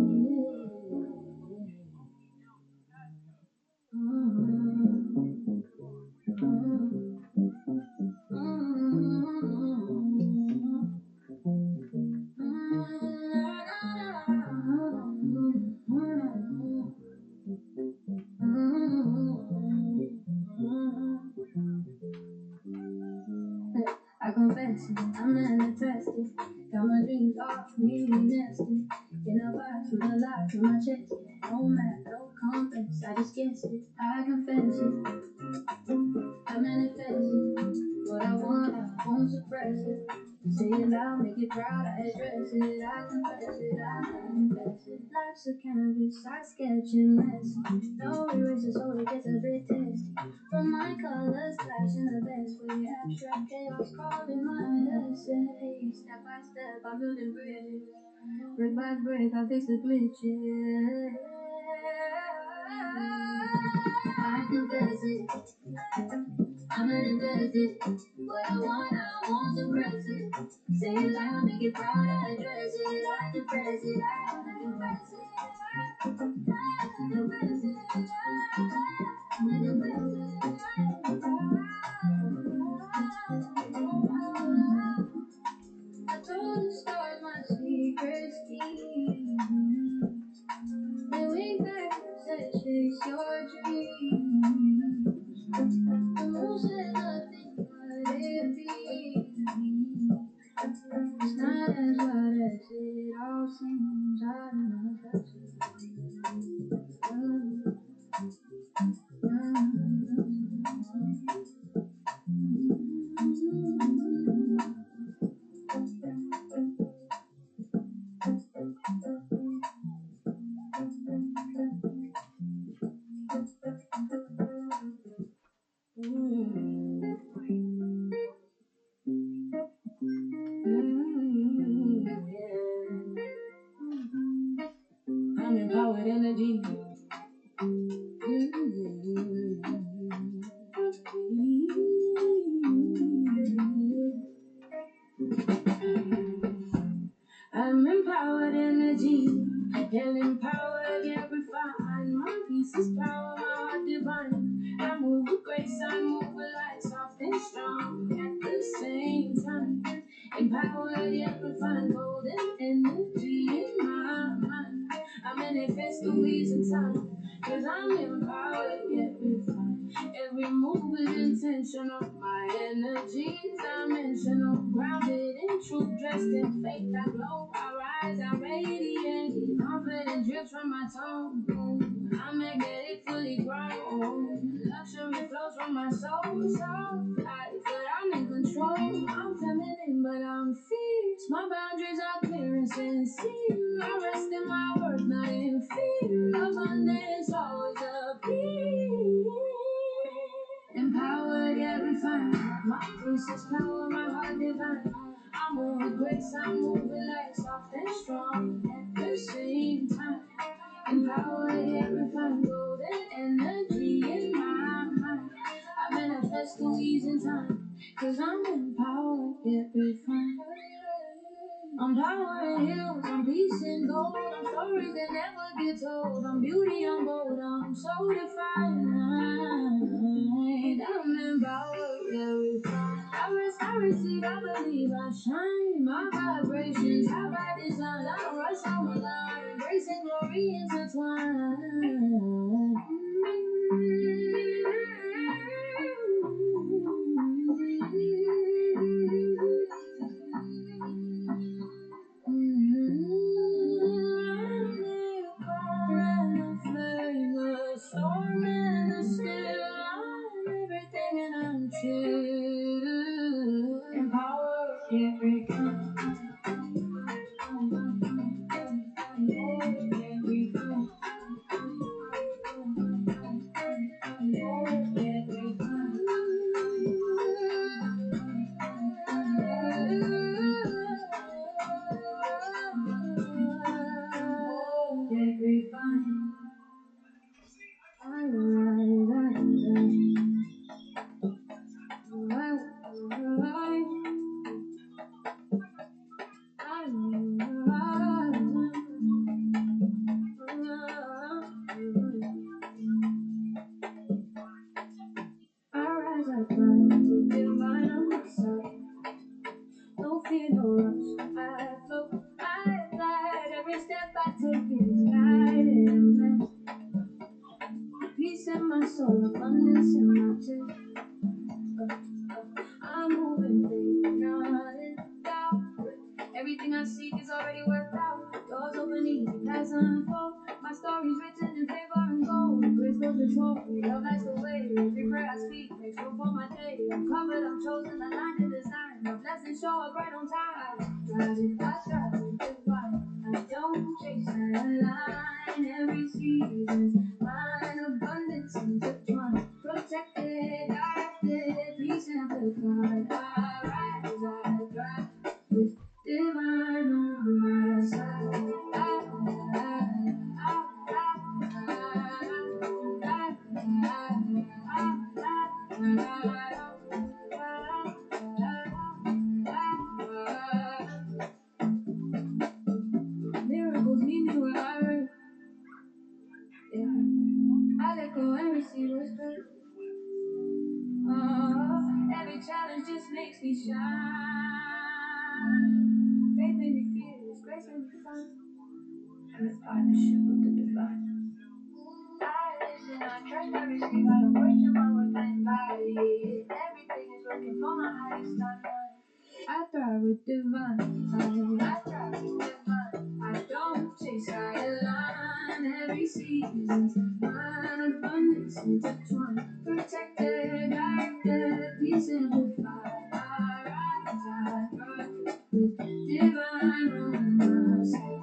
I confess it, I manifest it. Got my dreams all really nasty. In a box with a lock in my chest. No map, no compass, I just guessed it. I confess it, I manifest it. What I want, I won't suppress it. Say it loud, make it proud, I address it. I confess it, I manifest it. Life's a canvas, I sketch it messy. No eraser, so it gets a bit testy. But my colors clash in the best way. Abstract chaos calling my essay. Step by step, I'm building bridges. Brick by brick, I fix the glitches. I confess it, I manifest it. What I want, I won't suppress it. Say it loud, make it proud, I address it. I confess it, I confess it. I confess it, I manifest it. I told the stars my secret scheme. They winked back and said, chase your dreams. The moon said nothing but it be. It's not as bad as it all seems. I manifest I'm empowered energy. I'm empowered energy, and empowered yet refined. My peace is power, my heart divine. I move with grace, I move with light, soft and strong at the same time. Empowered yet refined, golden energy in my mind. I manifest the ways of time, cause I'm empowered yet refined. Every move is intentional, my energy's dimensional. Grounded in truth, dressed in faith, I glow, I rise, I radiate. Confidence drips from my tone. I'm magnetic, fully grown. Luxury flows from my soul. Soft life, but I'm in control. I'm feminine, but I'm fierce. My boundaries are clear and sincere. I rest in my worth, not in fear. Abundance always appears. Empowered yet refined. My peace is power, my heart divine. I move with grace, I move with light, soft and strong at the same time. Empowered yet refined, golden energy in my mind. I manifest the ease in time, cause I'm empowered yet refined. I'm power and hills, I'm peace and gold. I'm stories that never get told. I'm beauty, I'm bold, I'm so defined. I'm empowered yet refined. I rest, I receive, I believe, I shine. My vibrations have by design. I don't rush, I'm aligned. Grace and glory intertwined. Storm and the still, I'm everything and I'm chill. Empowered, yet refined. Yet refined. my day. I'm covered, I'm chosen, aligned in design. My blessings show up right on time. I strive with divine. I don't chase, I align. Every season's mine, abundance intertwined. Protected, directed, peace amplified. I rise, I thrive with divine on my side. Miracles meet me where I live. Yeah. I let go and receive what's good. Every challenge just makes me shine. Faith made me fearless, grace made me fun. I'm in partnership with the divine. I listen, I trust, I receive. I don't question my worth, I embody it. Everything is working for my highest timeline. I thrive with divine. I thrive with divine. I don't chase, I align. Every season's mine, abundance intertwined. Protected, directed, peace amplified. I rise, I thrive with divine on my side.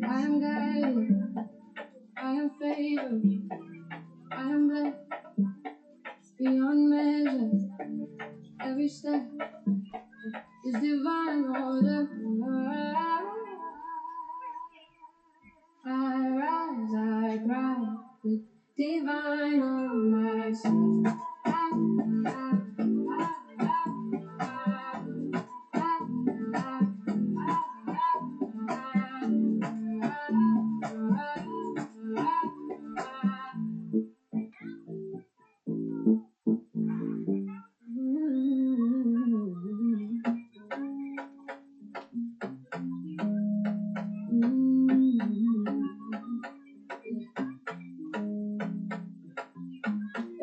I am guided, I am favored, I am blessed beyond measure. Every step is divine order. I rise, I thrive with divine on my side.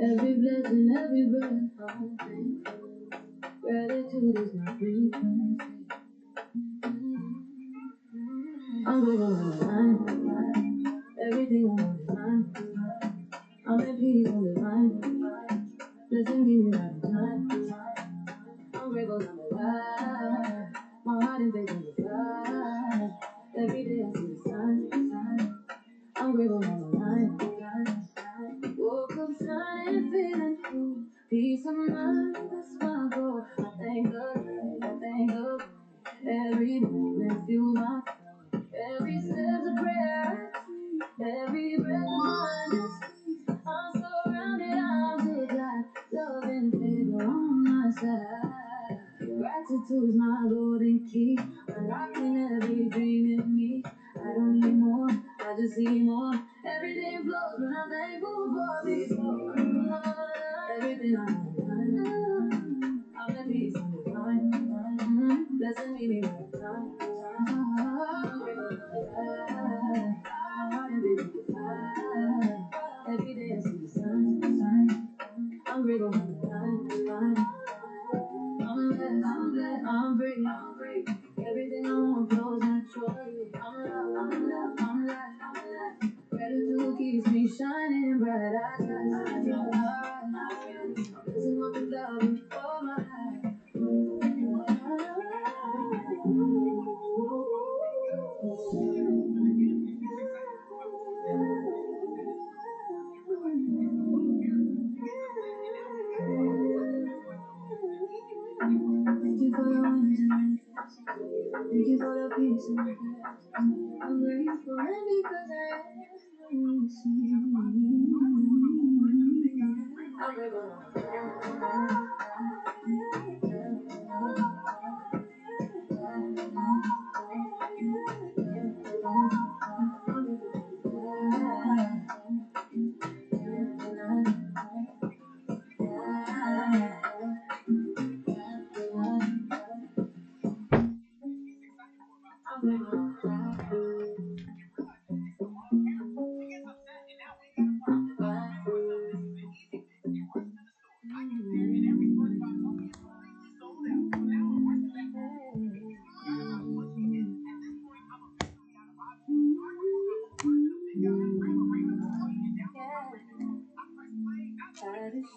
Every blessing, every breath, I'm thankful. Gratitude is my frequency. I'm grateful for mine. Everything I want is mine. I'm at peace, I'm divine. Blessing me right on time. I'm grateful I'm alive. My heart and faith amplified. Every day I see the sign. I'm grateful I'm aligned. Woke up shining, feeling cool. Peace of mind, that's my goal. I thank the light, I thank the way. Every moment fuels my soul. Every step's a prayer I treat. Every breath of mine is sweet. I'm surrounded, I'm so glad. Love and favor on my side. Gratitude's my golden key. Unlocking every dream in me. I don't need more, I just see more. Everything flows when I'm thankful for before. Everything I want, I'm at peace, I'm divine. Blessing me right on time. I'm grateful for life. My heart and baby fire. Every day I see the sign. I'm grateful for the line. I'm blessed, I'm free. Everything I want flows naturally. I'm love, I'm light. Gratitude keeps me shining bright. I rise. This is what the love before my eyes. Thank you for the wins and wins. Thank you for the peace and the peace. I'm grateful and because I am receiving. I'm grateful.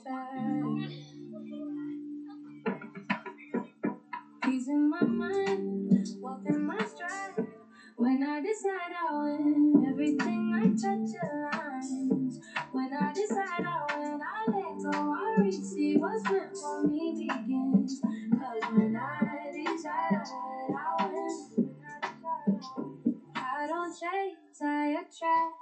side. Peace in my mind, wealth in my stride. When I decide I win, everything I touch aligns. When I decide I win, I let go, I receive what's meant for me begins. Cause when I decide I win, I don't chase, I attract.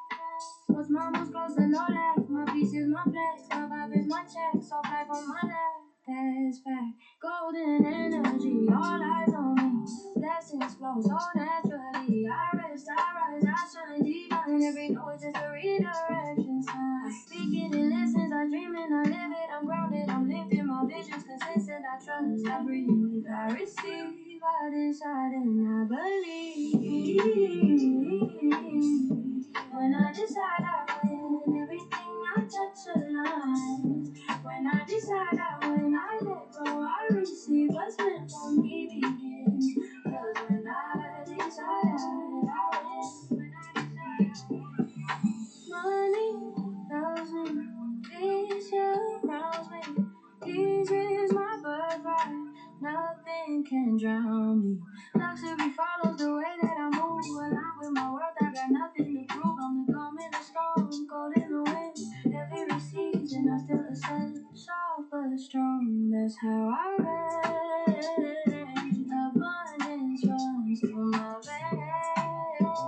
What's my most close and all that? My peace is my flex, my vibe is my check. So life on my lap, that's fact. Golden energy, all eyes on me. Blessings flow so naturally. I rest, I rise, I shine divine. Every noise is a redirection sign. I speak it, it listens, I dream and I live it. I'm grounded, I'm lifted, my vision's consistent. I trust, I breathe, I receive, I decide and I believe. When I decide I win, everything I touch aligns. When I decide I win, I let go, I receive what's meant for me begins. Cause when I decide I win, money loves me, peace surrounds me. Peace is my birthright, nothing can drown me. Luxury follows the way that I move. Aligned with my world, I got nothing to prove. I'm the calm in the storm, cold in the wind. Every season I still ascend, soft but strong. That's how I reign. Abundance runs through my veins.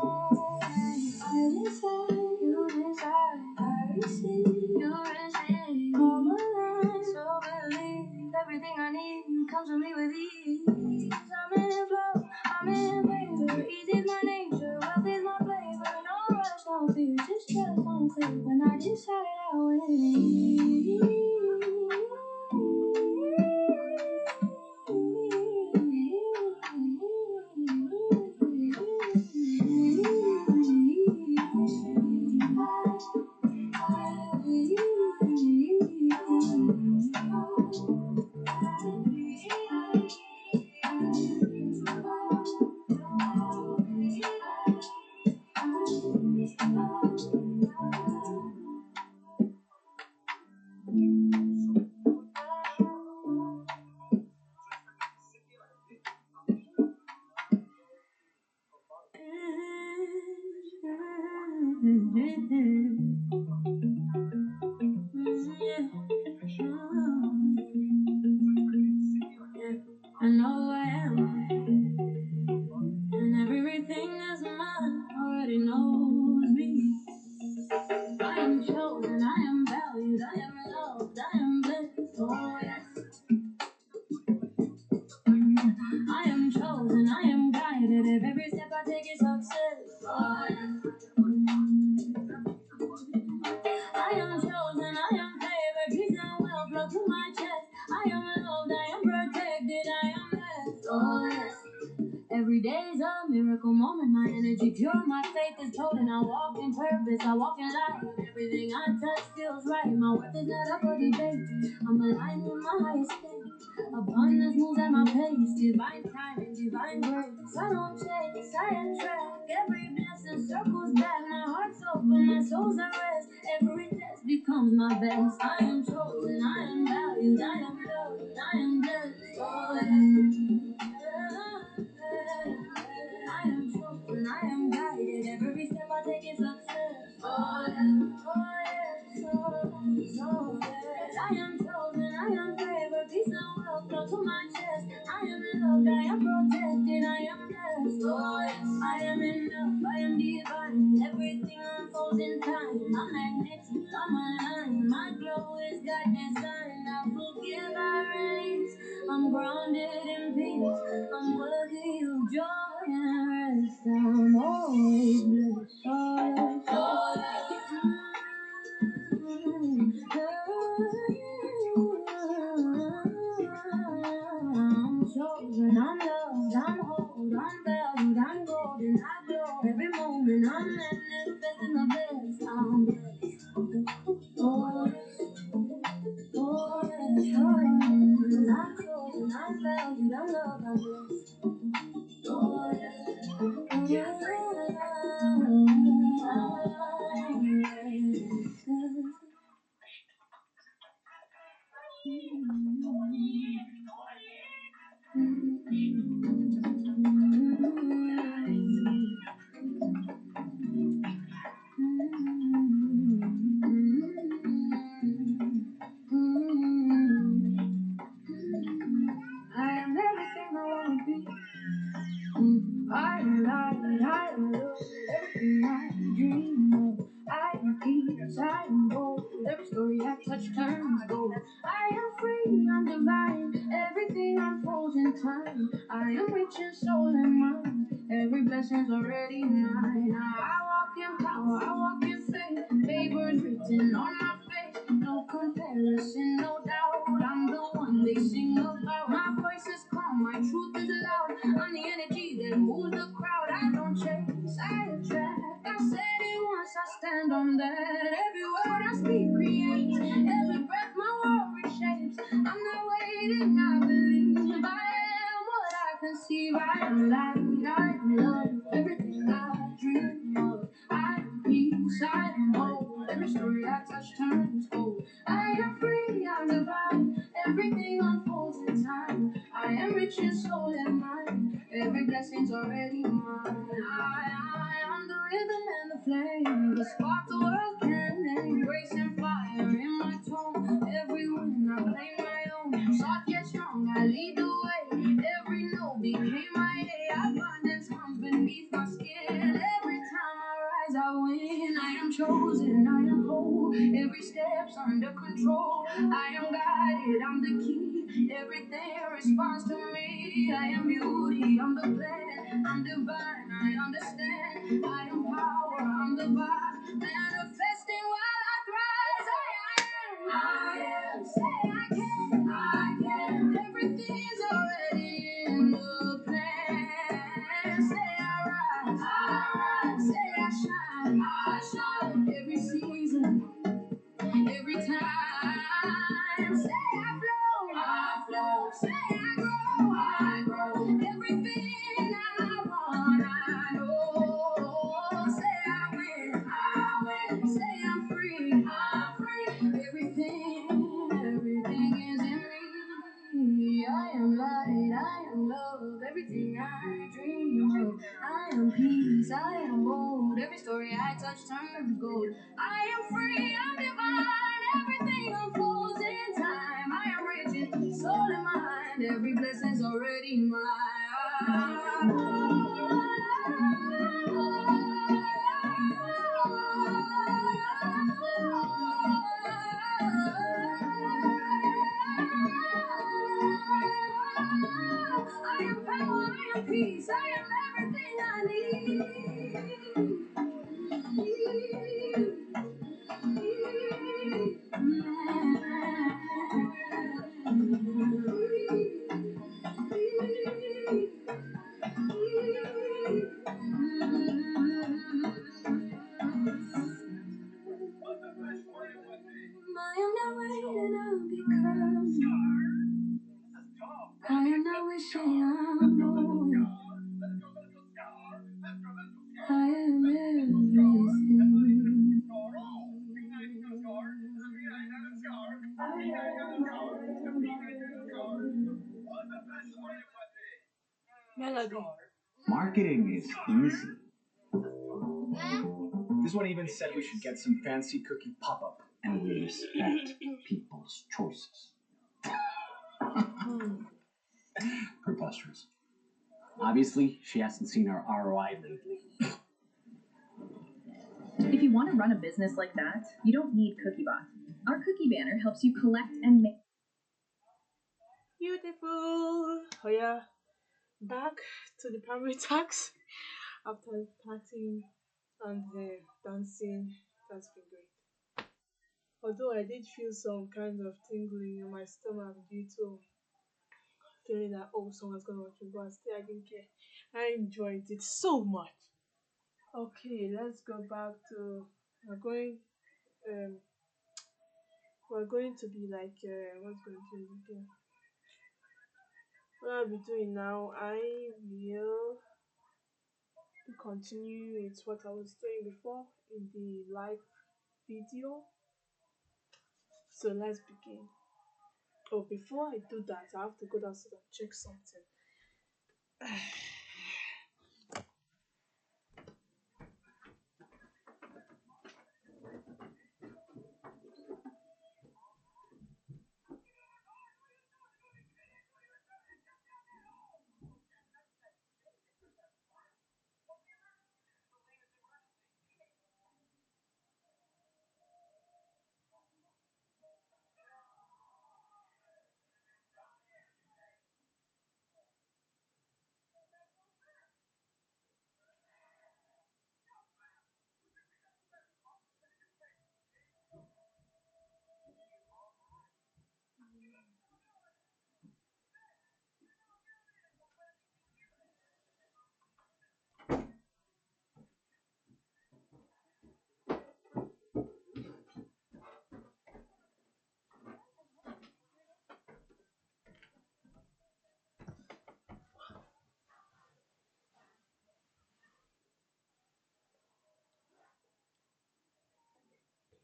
I decide, you decide. I receive, you receive. Come alive, so believe. Everything I need comes to me with ease. I'm in flow, I'm in favor. Ease is my nature, wealth is my flavor. No rush, no fear, just trust on clear. When I decide I win. I know I am, and everything that's mine already knows me. I am chosen, I am valued, I am loved, I am blessed. Oh yes, I am chosen, I am guided. Every step I take is success. Oh yes. I am chosen, I am favored, peace and wealth flow to my chest. I am loved, I am protected, I am blessed. Oh yes. Every day is a miracle moment, my energy pure, my faith is potent. I walk in purpose, I walk in light. Everything I touch feels right, my worth is not up for debate. I'm aligned with my highest state. Abundance moves at my pace, divine timing, divine grace. I don't chase, I attract. Every blessing circles back. My heart's open, my soul's at rest. Every test becomes my best. I am chosen, I am valued, I am loved, I am blessed. Oh, I am chosen, I am guided. Every step I take is success. Oh, yes, oh, yes. I am chosen, I am favored. Peace and wealth flow to my chest. I am loved, I am protected, I am blessed. Oh, yes. I am enough, I am divine. Everything unfolds in time. I'm magnetic, I'm aligned. My glow is God designed. I forgive, I release. I'm grounded in peace. I'm worthy of joy and rest. I'm always blessed. Oh, yes. Oh, I'm chosen, I'm loved, I'm whole, I'm valued, I'm golden, I glow every moment. I'm manifesting the best. I'm blessed. Oh, oh, yes, oh, yes. I'm chosen, I'm valued, I'm loved, I'm blessed. Oh, yes. Oh, yes. gold. Every story I touch turns gold. I am free, I'm divine. Everything unfolds in time. I am rich in soul and mind. Every blessing's already mine. I walk in power, I walk in faith. Favor's written on my face. No comparison, no doubt. I'm the one they sing about. My voice is calm, my truth is loud. I'm the energy that moves the crowd. I don't chase, I attract. I said it once, I stand on that. Every word I speak creates. Every breath my world reshapes. I'm not waiting, I believe. I am what I conceive. I am light, I am love. Everything I dream of. I am peace, I am hope. Every story I touch turns gold. I am free, I'm divine. Everything unfolds in time. I am rich in soul and mind. Every blessing's already mine. I am the rhythm and the flame. The spark the world can name. Grace and fire in my tone. Every win I claim my own. Soft yet strong, I lead the way. Every no became my day. Abundance comes beneath my skin. Every time I rise, I win. I am chosen, I am whole. Every step's under control. I am guided, I'm the key. Everything responds to me. I am beauty, I'm the plan. I'm divine, I understand. I am power, I'm the vibe. Manifesting while I thrive. I am, say I can. Everything's already in the plan. Say I rise, say I shine. Every season. Every time, say I flow, say I grow, everything I want, I know, say I win, say I'm free, everything is in me. I am light, I am love, everything I dream of. I am peace, I am bold, every story I touch turns gold. I am free, I'm divine, everything unfolds in time. I am rich in soul and mind, every blessing's already mine. I am power, I am peace, I am everything I I am not waiting, I'm becoming. I am not wishing, I'm knowing. I am everything. Melody. Marketing is easy. This one even said we should get some fancy cookie pop-up. And we respect people's choices. Preposterous. Obviously, she hasn't seen our ROI lately. If you want to run a business like that, you don't need CookieBot. Our cookie banner helps you collect and make. Beautiful. Oh yeah, back to the primary tax after partying and dancing. That's been great. Although I did feel some kind of tingling in my stomach due to feeling that someone's gonna watch me, but still I didn't care. I enjoyed it so much. Okay, let's go back to we're going um we're going to be like what's going to be again? What I'll be doing now, I will continue with what I was doing before in the live video. So let's begin. Oh, before I do that, I have to go downstairs and check something.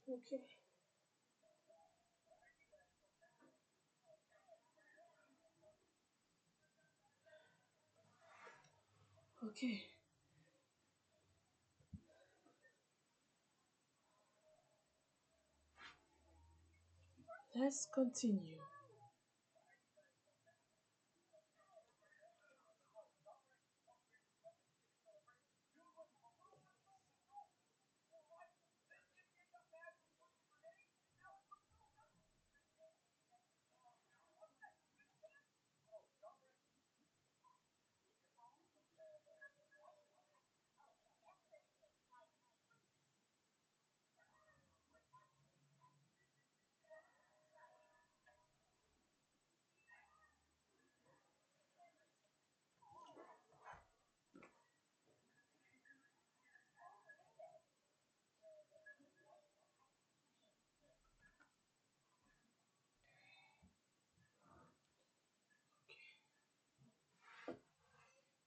Okay. Okay. Let's continue.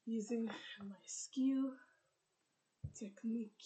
Using my skill technique.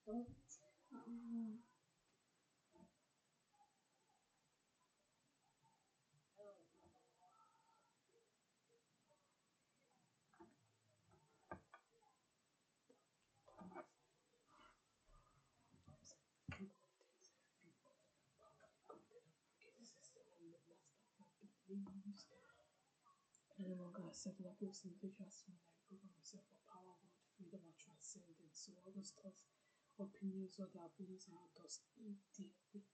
But I no longer accept that people's individuals to like program myself for power, world, freedom, and transcendence. So all those thoughts, opinions, or their opinions are thus indifferent.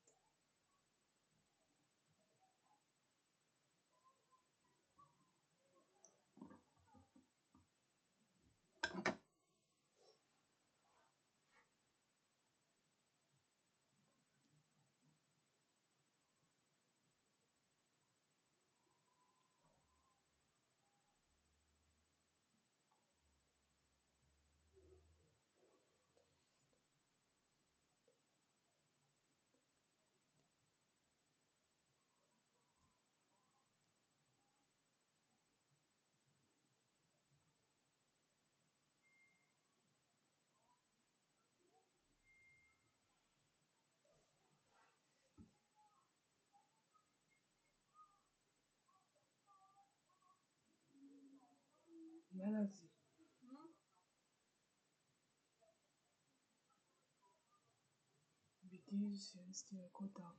Melody. Reduce and still go down.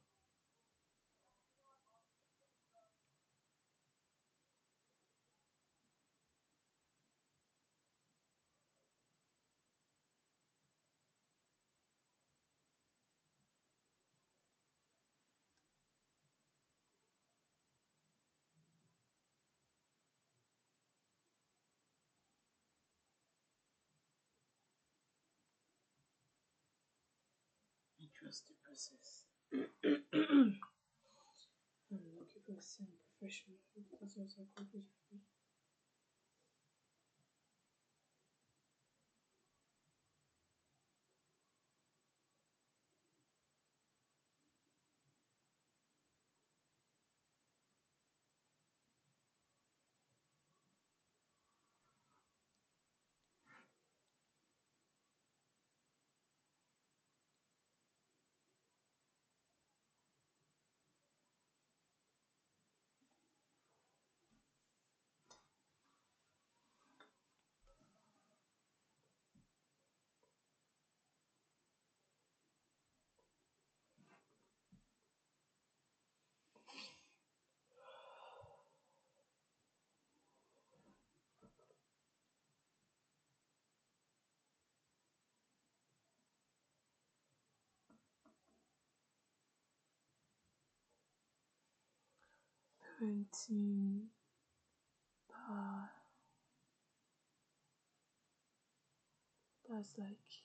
And trust the process. I'm looking for some professional. That's what I call it. Parenting. That's like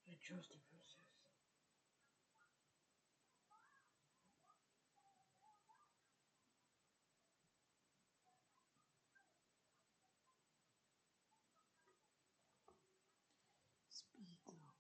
I trust the process. Speed up.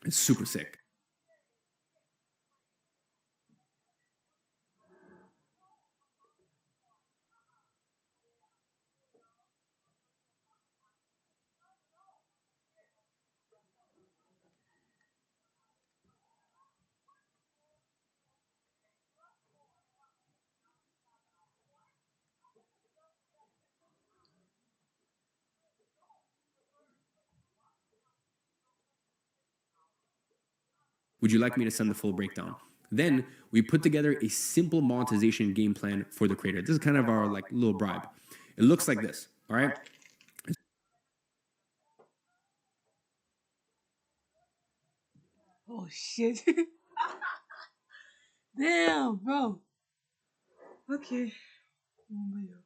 It's super sick. Would you like me to send the full breakdown? Then we put together a simple monetization game plan for the creator. This is kind of our like little bribe. It looks like this, all right? Oh shit. Damn, bro. Okay. Oh my god.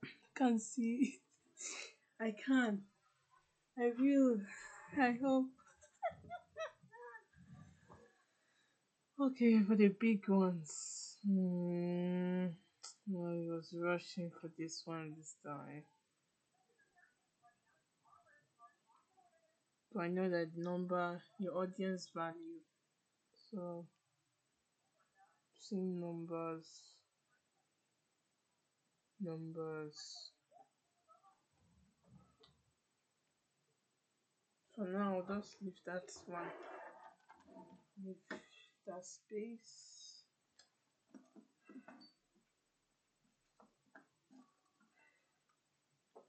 I can't see. I can't. I will. I hope. Okay, for the big ones. I was rushing for this one this time. But I know that number, your audience value. So, seeing numbers. For now, I'll just leave that one. Leave that space.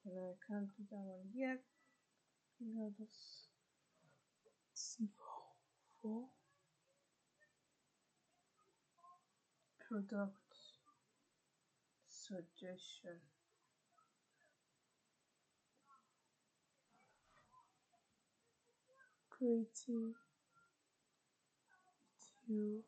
And I can't do that one yet. I'll just see for product suggestion. Creative you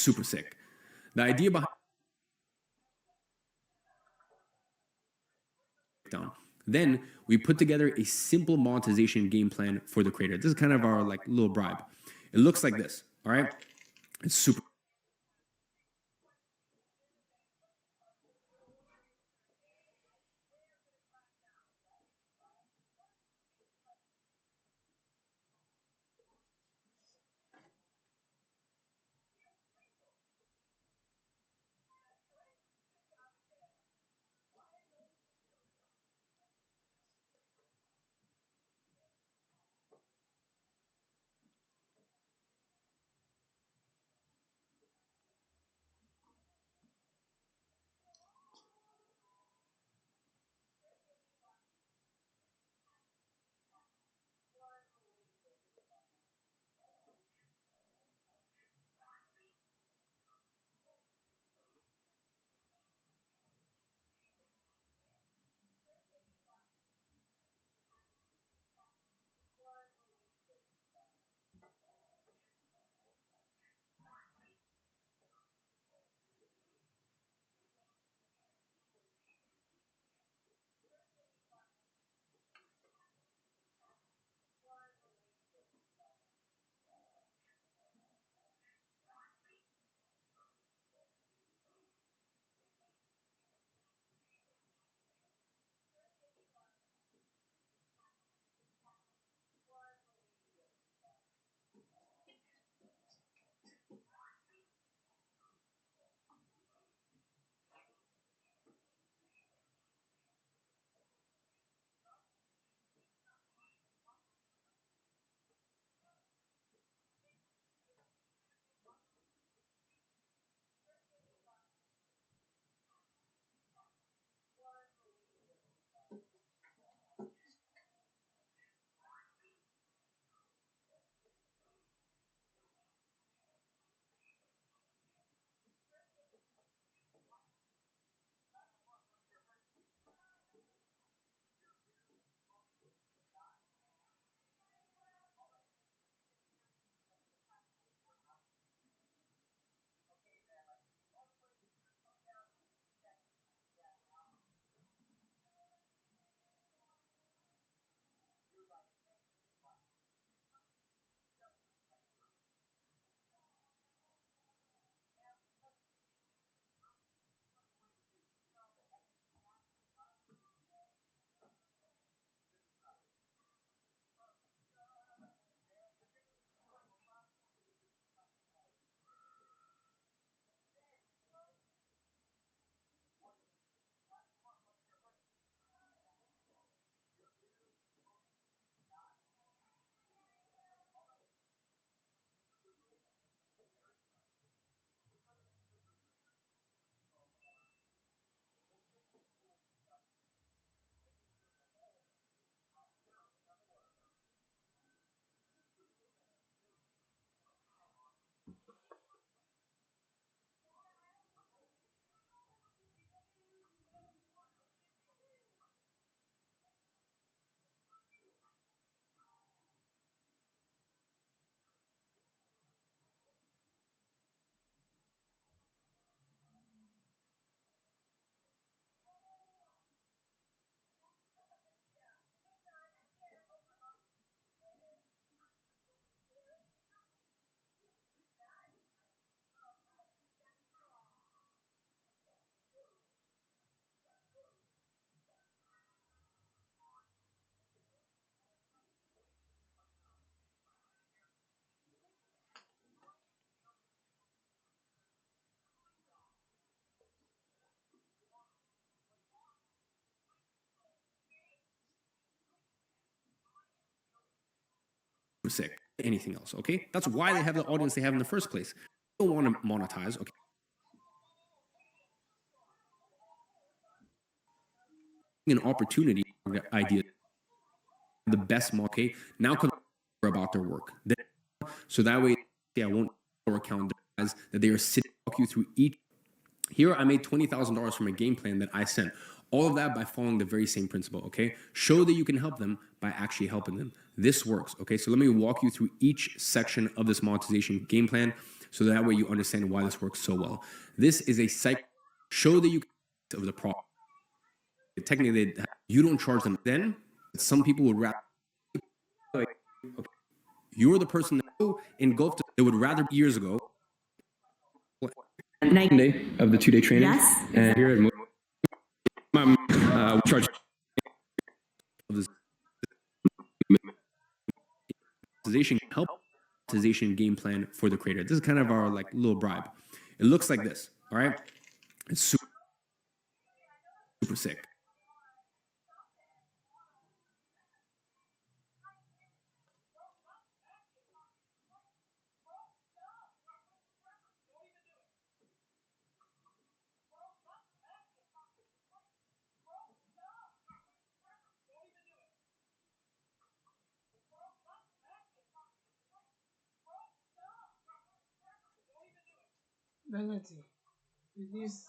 Super sick. The idea behind down. Then we put together a simple monetization game plan for the creator. This is kind of our like little bribe. It looks like this, all right? It's super sick. Anything else, okay? That's why they have the audience they have in the first place. They don't want to monetize, okay? An opportunity idea, the best model, okay? Now about their work. So that way, I won't account as that they are sitting walk you through each. Here, I made $20,000 from a game plan that I sent. All of that by following the very same principle, okay? Show that you can help them by actually helping them. This works, okay? So let me walk you through each section of this monetization game plan so that way you understand why this works so well. This is a show that you can of the problem. Technically, you don't charge them then. Some people would rather, okay, you're the person that engulfed, they would rather years ago. Day of the 2-day training. Yes. And here at we charge monetization game plan for the creator. This is kind of our like little bribe. It looks like this. All right. It's super sick. Melody, this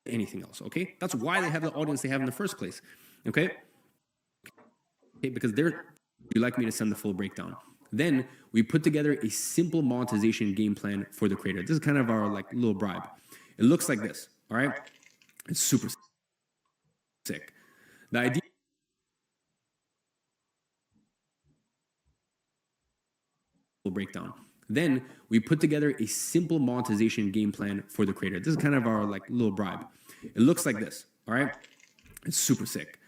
Anything else, okay? That's why they have the audience they have in the first place, okay? Okay, because you like me to send the full breakdown. Then we put together a simple monetization game plan for the creator. This is kind of our like little bribe. It looks like this, all right? It's super sick. The idea breakdown. Then we put together a simple monetization game plan for the creator. This is kind of our like little bribe. It looks like this, all right? It's super sick.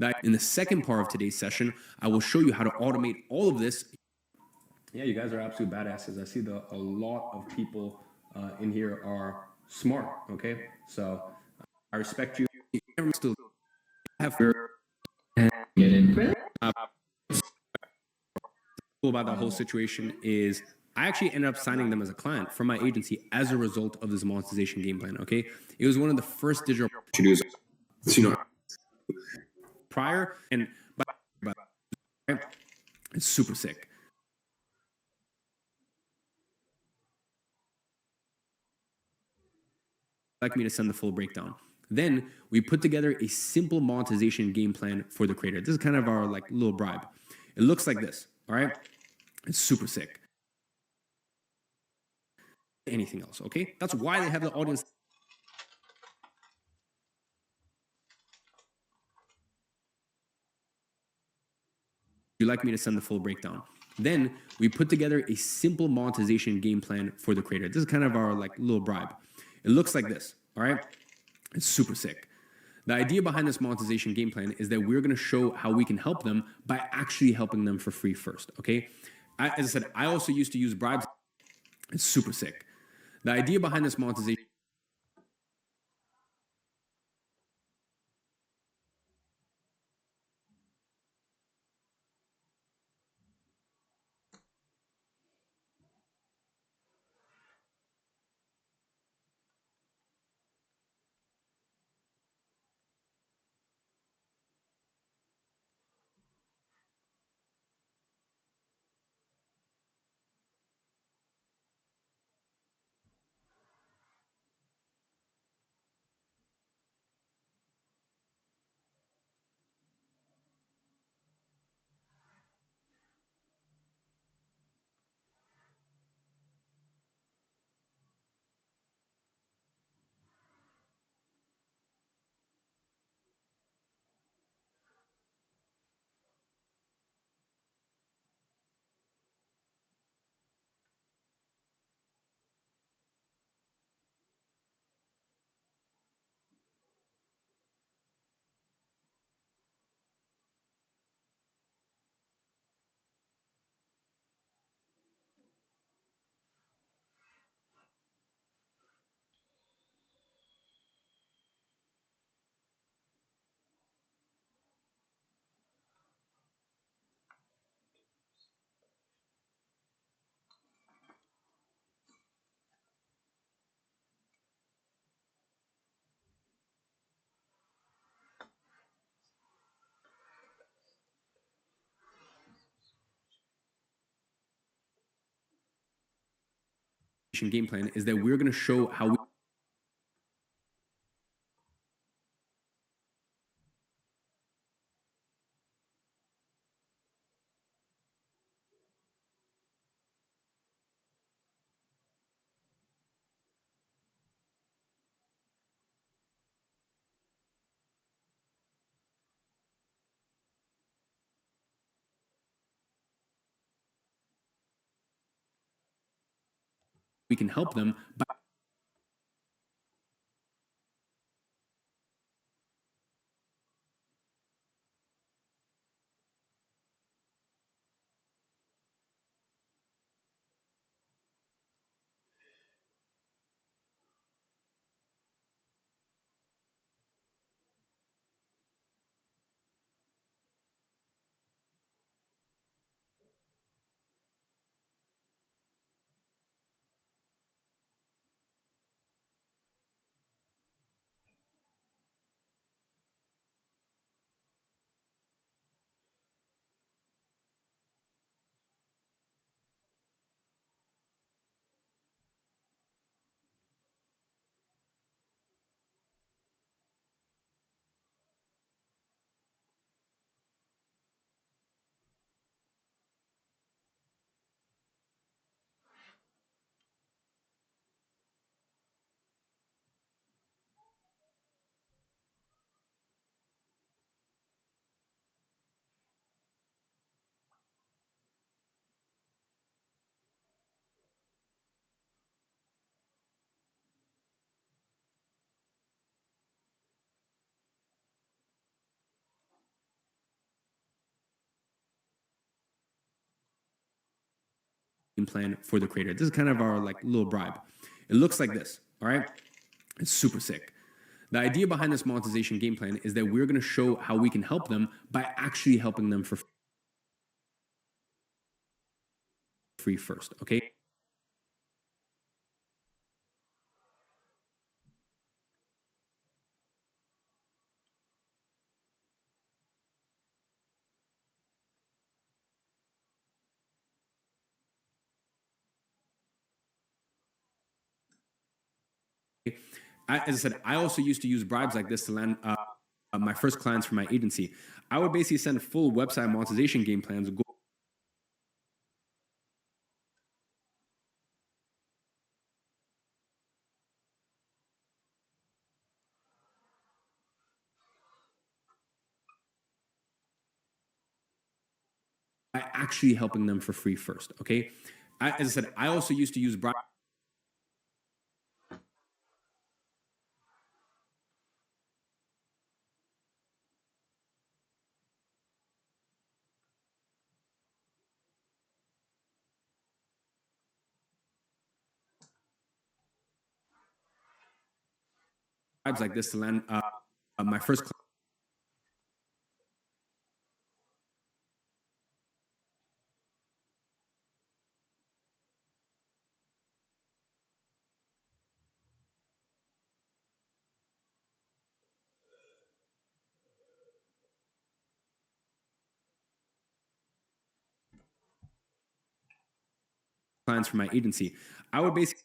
That in the second part of today's session, I will show you how to automate all of this. Yeah, you guys are absolute badasses. I see a lot of people in here are smart. Okay, so I respect you. Still have cool about that whole situation is I actually ended up signing them as a client from my agency as a result of this monetization game plan. Okay, it was one of the first digital opportunities, prior and it's super sick. Like me to send the full breakdown. Then we put together a simple monetization game plan for the creator. This is kind of our like little bribe. It looks like this, all right? It's super sick. Anything else, okay? That's why they have the audience. You'd like me to send the full breakdown. Then we put together a simple monetization game plan for the creator. This is kind of our like little bribe. It looks like this, all right? It's super sick. The idea behind this monetization game plan is that we're going to show how we can help them by actually helping them for free first, okay? As I said, I also used to use bribes. It's super sick. The idea behind this monetization game plan is that we're going to show how we we can help them by plan for the creator. This is kind of our like little bribe. It looks like this, all right? It's super sick. The idea behind this monetization game plan is that we're going to show how we can help them by actually helping them for free first, okay? As I said, I also used to use bribes like this to land my first clients for my agency. I would basically send full website monetization game plans. By actually helping them for free first, okay? As I said, I also used to use bribes like this to land my first clients for my agency. I would basically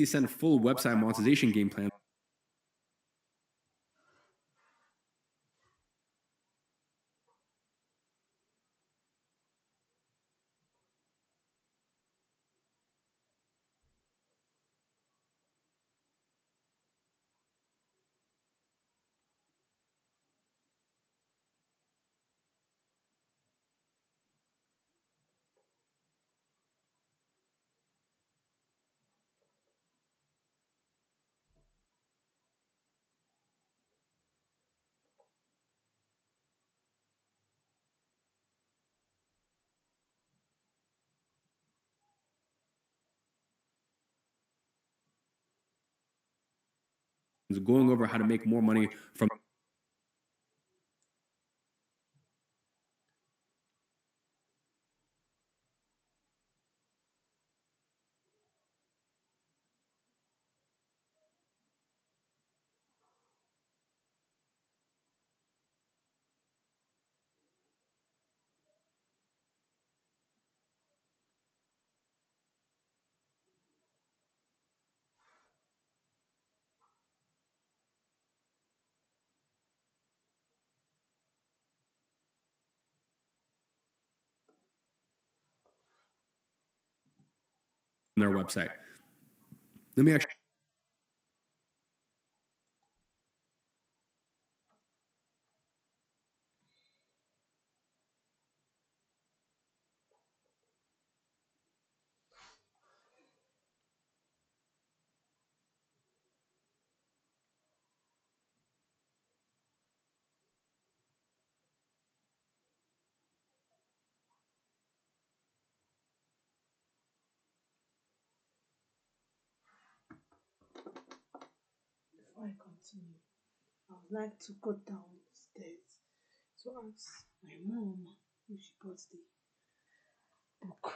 send full website monetization game plans going over how to make more money from their website. Let me actually. Before I continue, I would like to go downstairs to ask my mom if she bought the book.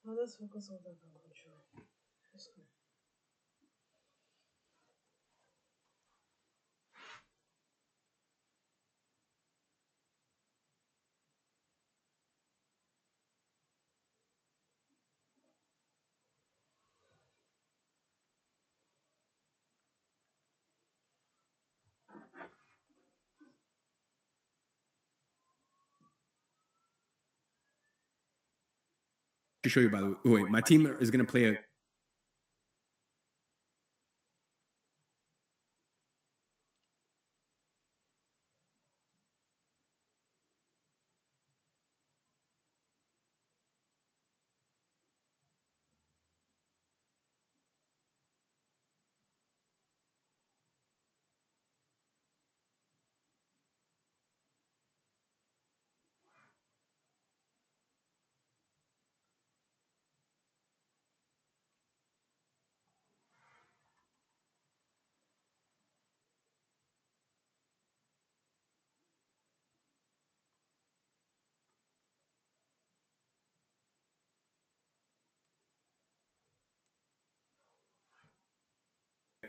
Now let's focus on that and control. Let's go. To show you, by the way, my team is going to play a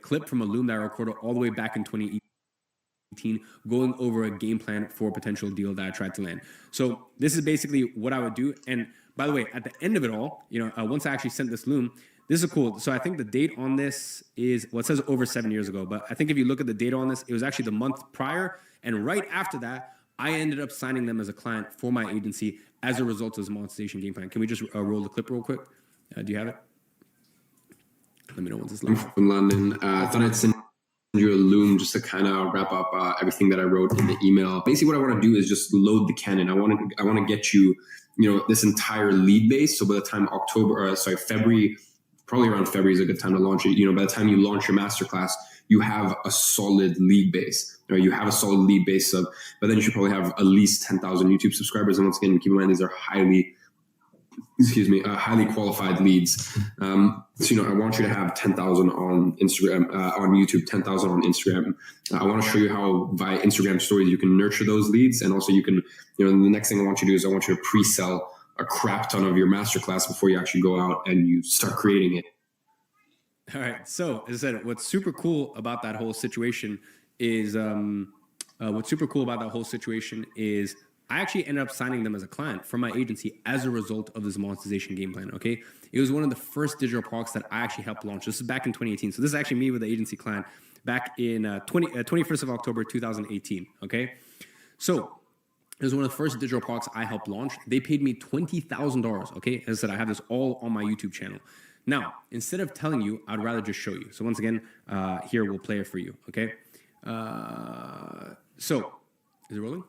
clip from a Loom that I recorded all the way back in 2018, going over a game plan for a potential deal that I tried to land. So this is basically what I would do. And by the way, at the end of it all, once I actually sent this Loom, this is cool. So I think the date on this is, well, it says over 7 years ago, but I think if you look at the date on this, it was actually the month prior. And right after that, I ended up signing them as a client for my agency as a result of this monetization game plan. Can we just roll the clip real quick? Do you have it? Let me know once it's live. From London. I thought I'd send you a Loom just to kind of wrap up everything that I wrote in the email. Basically, what I want to do is just load the cannon. I want to get you, this entire lead base. So by the time February, probably around February is a good time to launch it. By the time you launch your masterclass, you have a solid lead base. You have a solid lead base but then you should probably have at least 10,000 YouTube subscribers. And once again, keep in mind, these are highly qualified leads. I want you to have 10,000 on Instagram, on YouTube, 10,000 on Instagram. I want to show you how via Instagram stories you can nurture those leads. And also you can, the next thing I want you to do is I want you to pre-sell a crap ton of your masterclass before you actually go out and you start creating it. All right. So as I said, what's super cool about that whole situation is, I actually ended up signing them as a client for my agency as a result of this monetization game plan, okay? It was one of the first digital products that I actually helped launch. This is back in 2018. So this is actually me with the agency client back in 21st of October, 2018, okay? So it was one of the first digital products I helped launch. They paid me $20,000, okay? As I said, I have this all on my YouTube channel. Now, instead of telling you, I'd rather just show you. So once again, here, we'll play it for you, okay? So, is it rolling?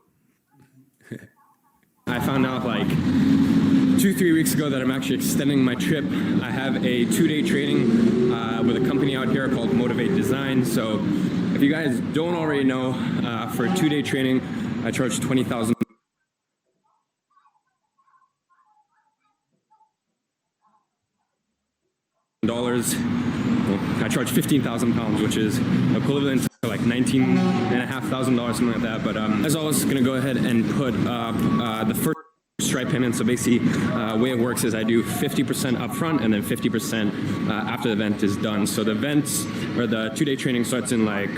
I found out like 2-3 weeks ago that I'm actually extending my trip. I have a 2-day training with a company out here called Motivate Design. So if you guys don't already know, for a 2-day training, I charge $20,000. I charge £15,000, which is equivalent to like $19,500, something like that. But as always, going to go ahead and put up the first Stripe payment. So basically, the way it works is I do 50% upfront and then 50% after the event is done. So the events or the 2-day training starts in like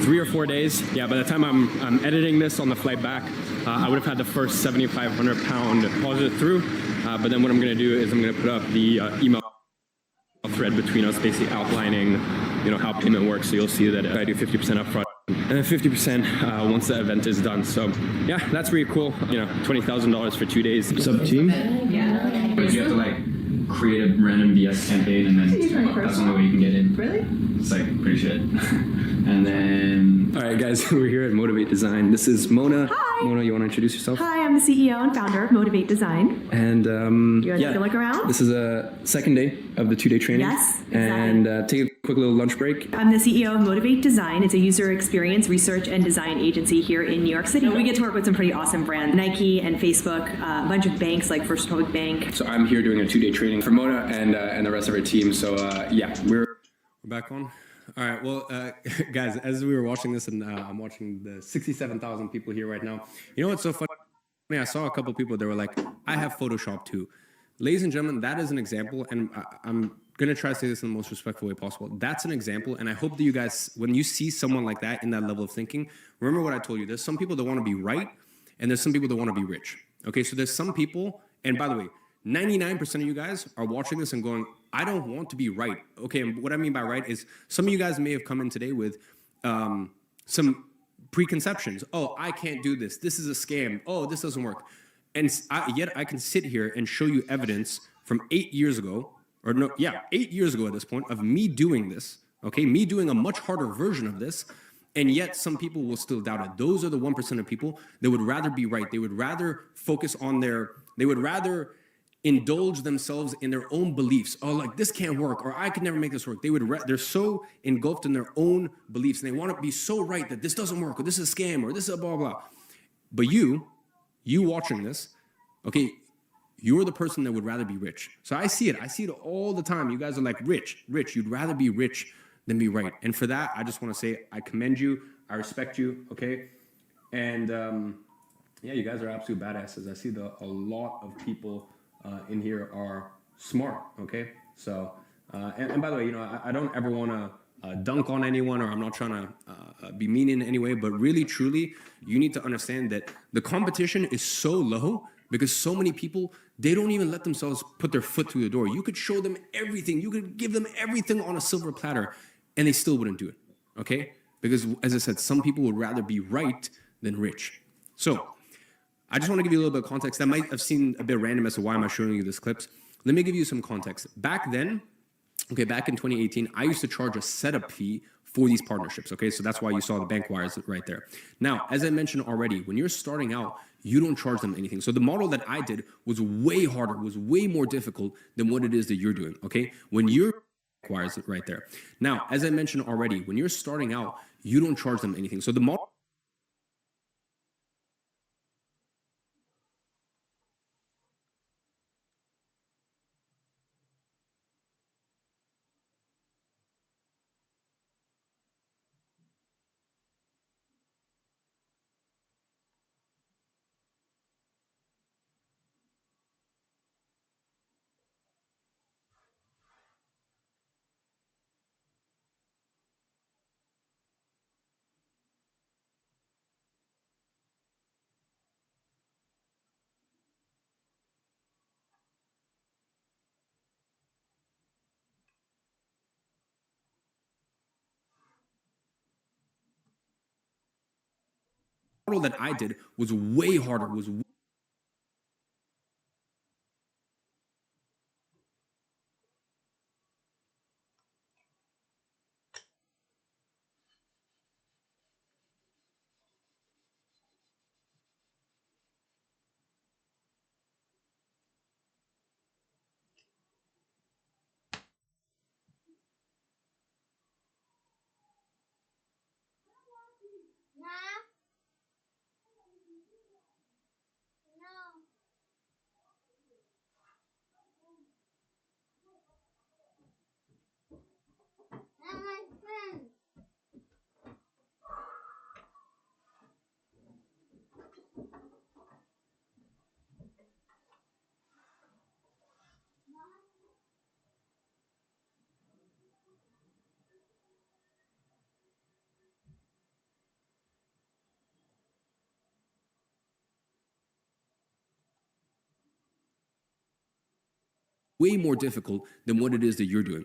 3 or 4 days. Yeah, by the time I'm editing this on the flight back, I would have had the first £7,500 deposit through. But then what I'm going to do is I'm going to put up the email thread between us, basically outlining, how payment works. So you'll see that I do 50% upfront and then 50% once the event is done. So yeah, that's really cool. $20,000 for 2 days. What's up, team? Yeah. But you have to like create a random BS campaign, and then that's the only way you can get in. Really? It's like pretty shit. And then, all right, guys, we're here at Motivate Design. This is Mona. Hi. Mona, you want to introduce yourself? Hi, I'm the CEO and founder of Motivate Design. And you want to take a look around? This is a second day of the 2-day training. Yes, exactly. And take a quick little lunch break. I'm the CEO of Motivate Design. It's a user experience research and design agency here in New York City. We get to work with some pretty awesome brands, Nike and Facebook, a bunch of banks like First Republic Bank. So I'm here doing a 2-day training for Mona and the rest of our team. So yeah, we're back on. All right, well, guys, as we were watching this, and I'm watching the 67,000 people here right now. You know what's so funny? I saw a couple people that were like, I have Photoshop too. Ladies and gentlemen, that is an example, and I'm going to try to say this in the most respectful way possible. That's an example, and I hope that you guys, when you see someone like that in that level of thinking, remember what I told you. There's some people that want to be right, and there's some people that want to be rich. Okay, so there's some people, and by the way, 99% of you guys are watching this and going, I don't want to be right. Okay, and what I mean by right is some of you guys may have come in today with some preconceptions. Oh, I can't do this. This is a scam. Oh, this doesn't work. And yet I can sit here and show you evidence from 8 years ago, 8 years ago at this point, of me doing this, okay, me doing a much harder version of this, and yet some people will still doubt it. Those are the 1% of people that would rather be right. They would rather focus on they would rather indulge themselves in their own beliefs. Oh, like this can't work, or I could never make this work. They're so engulfed in their own beliefs, and they want to be so right that this doesn't work, or this is a scam, or this is a blah, blah. But you watching this, okay, you're the person that would rather be rich. So I see it all the time. You guys are like, rich. You'd rather be rich than be right. And for that, I just want to say, I commend you. I respect you, okay? And yeah, you guys are absolute badasses. I see a lot of people in here are smart, okay? So, and by the way, I don't ever want to dunk on anyone, or I'm not trying to be mean in any way, but really, truly, you need to understand that the competition is so low because so many people They don't even let themselves put their foot through the door. You could show them everything. You could give them everything on a silver platter, and they still wouldn't do it, okay? Because, as I said, some people would rather be right than rich. So I just want to give you a little bit of context. That might have seemed a bit random as to why am I showing you this clips. Let me give you some context. Back then, okay, back in 2018, I used to charge a setup fee for these partnerships, okay? So that's why you saw the bank wires right there. Now, as I mentioned already, when you're starting out, you don't charge them anything. So the model that I did was way harder, was way more difficult than what it is that you're doing, okay? When you're wires right there. Now, as I mentioned already, when you're starting out, you don't charge them anything. So the model that I did was way harder, was way more difficult than what it is that you're doing.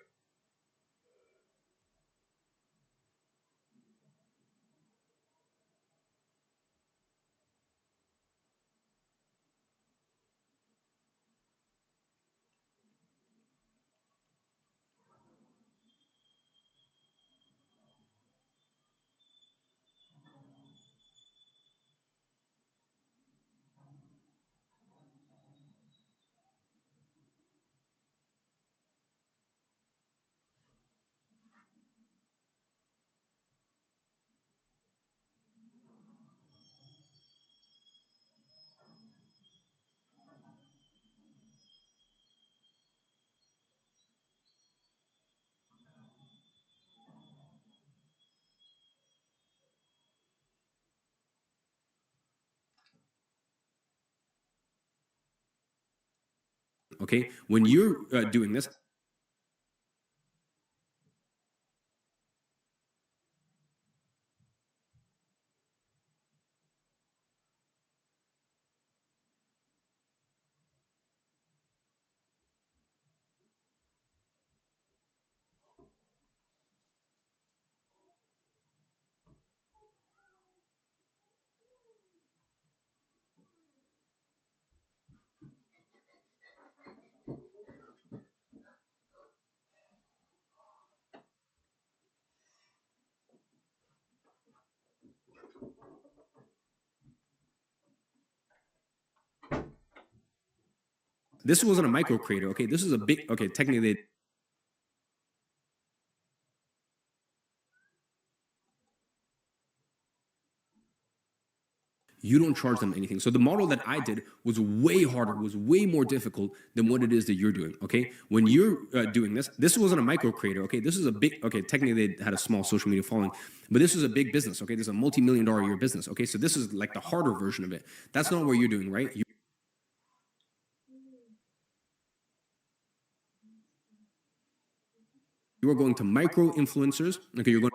Okay, when you're doing this, this wasn't a micro creator. Okay, this is a big. Okay, technically. You don't charge them anything. So the model that I did was way harder, was way more difficult than what it is that you're doing. Okay, when you're doing this wasn't a micro creator. Okay, this is a big. Okay, technically they had a small social media following, but this was a big business. Okay, this is a multi-million-dollar a year business. Okay, so this is like the harder version of it. That's not what you're doing, right? You are going to micro influencers. Okay, you're going.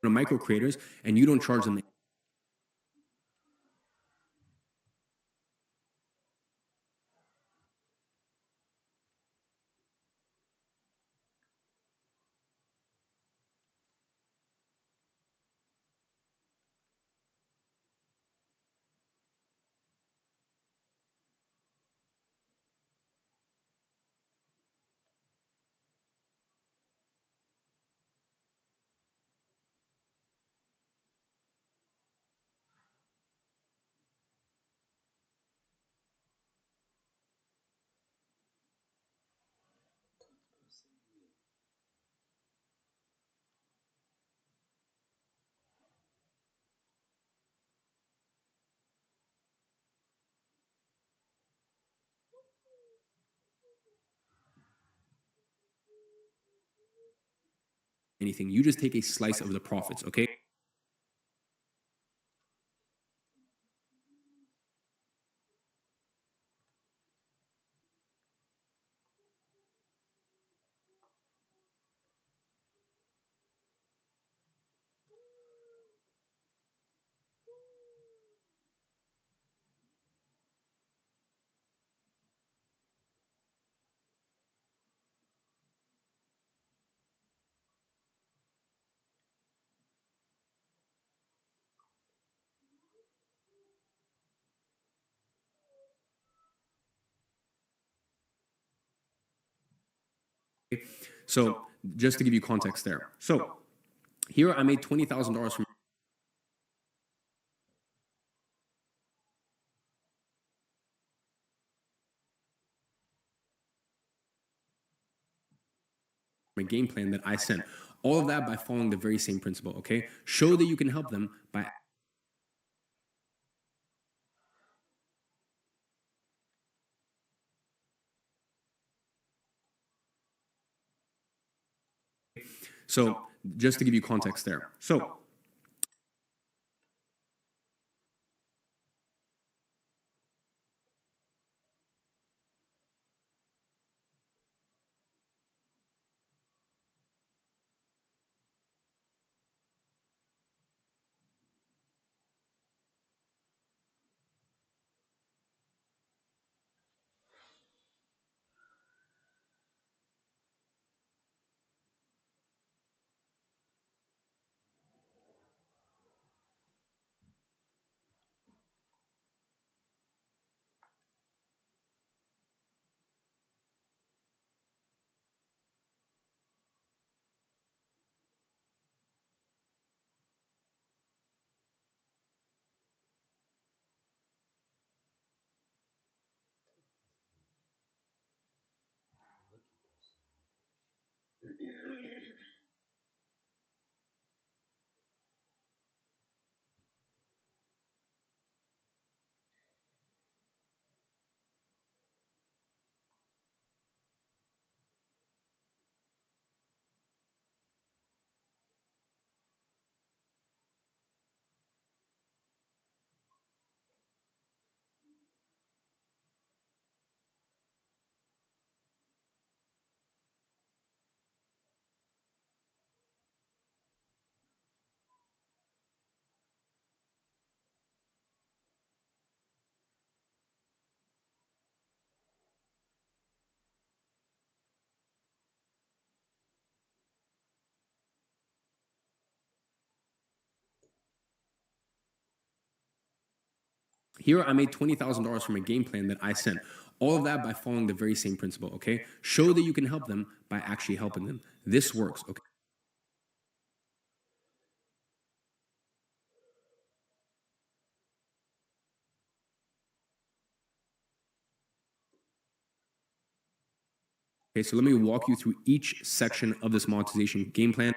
to micro creators and you don't charge them anything. You just take a slice of the profits, okay? So just to give you context there. So here I made $20,000 from a game plan that I sent. All of that by following the very same principle, okay? Show that you can help them by so just to give you context there. So here I made $20,000 from a game plan that I sent. All of that by following the very same principle, okay? Show that you can help them by actually helping them. This works, okay? Okay, so let me walk you through each section of this monetization game plan.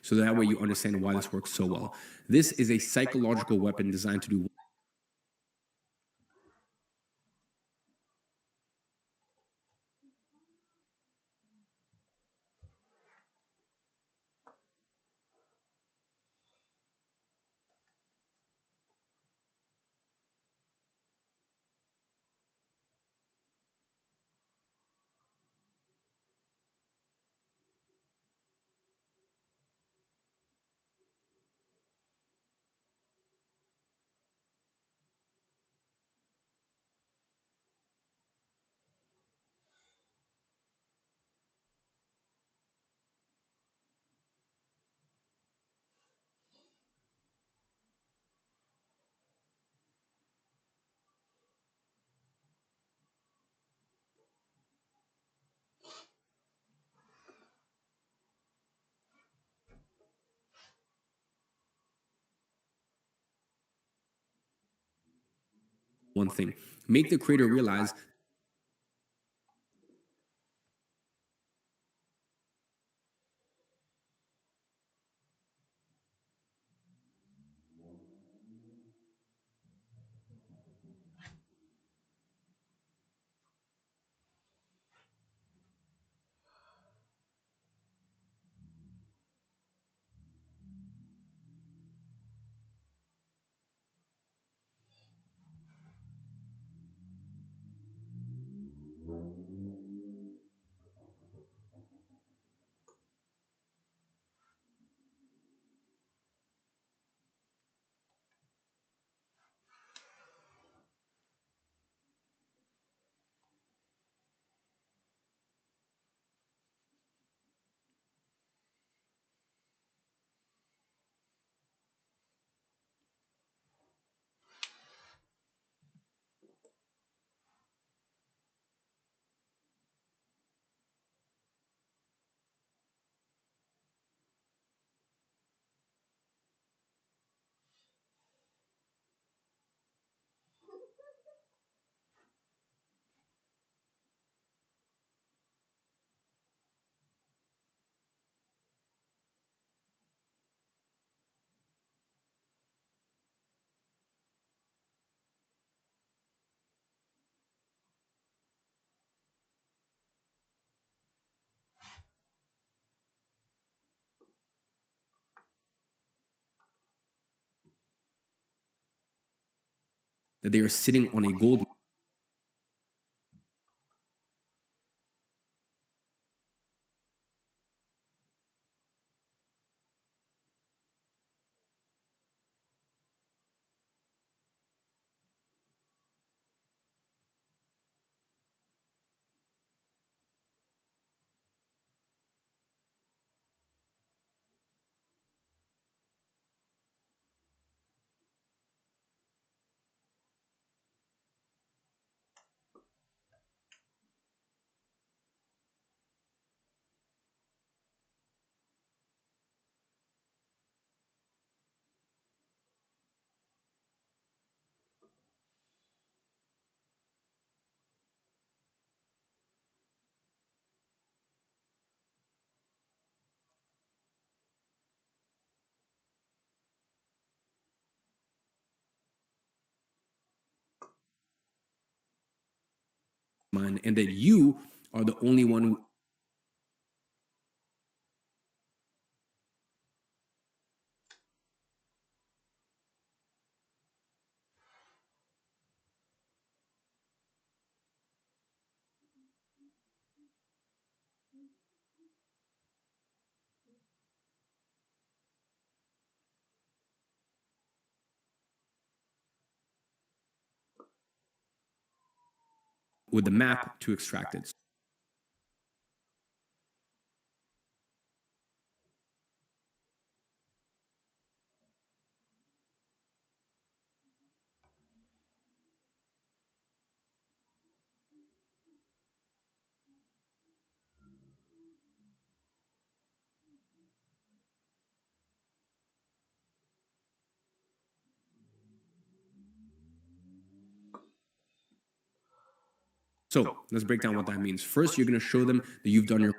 so that way you understand why this works so well. This is a psychological weapon designed to do one thing. Make the creator realize that they are sitting on a gold mind, and that you are the only one who with the map to extract it. So let's break down what that means. First, you're going to show them that you've done your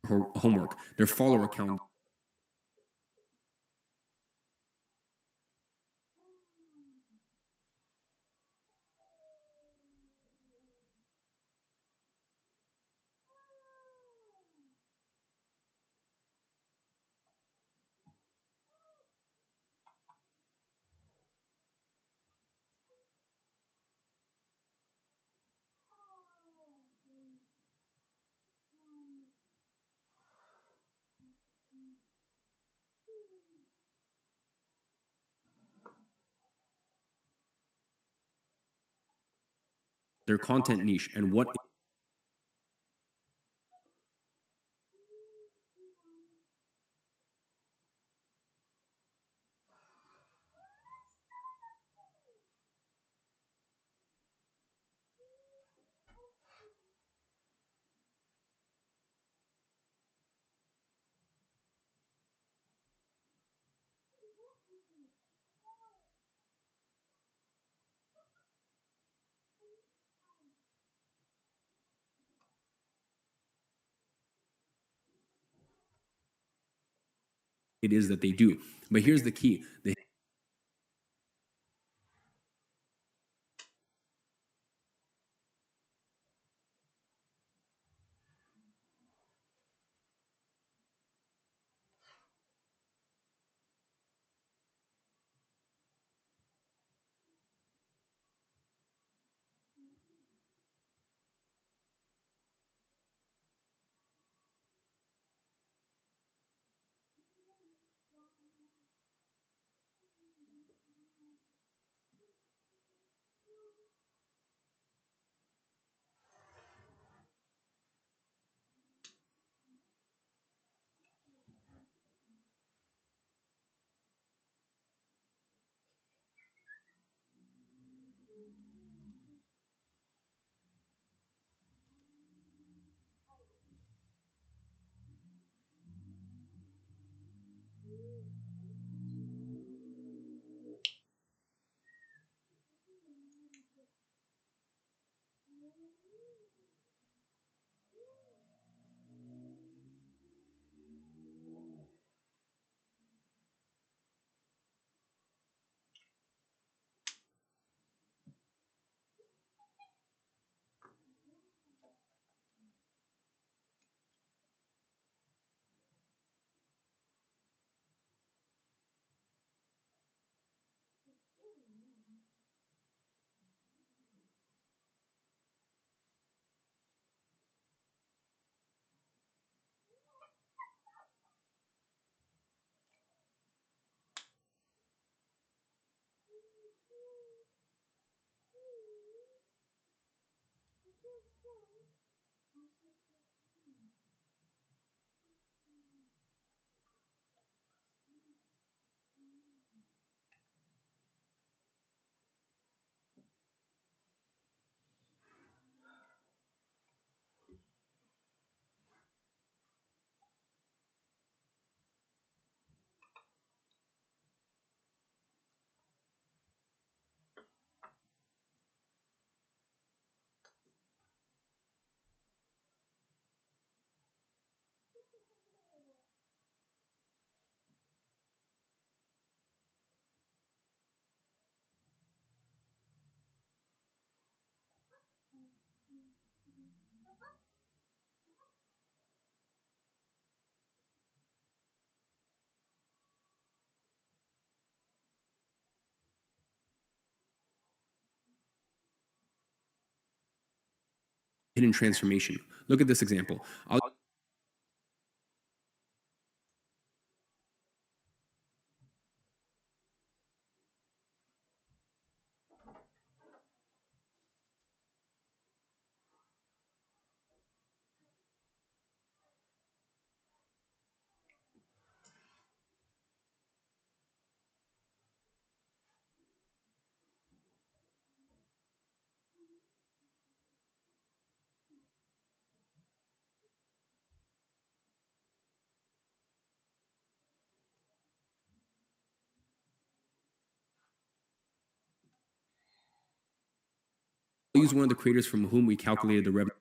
her homework. Their follower count. Their content niche and what it is that they do. But here's the key. hidden transformation. Look at this example. I'll use one of the creators from whom we calculated the revenue.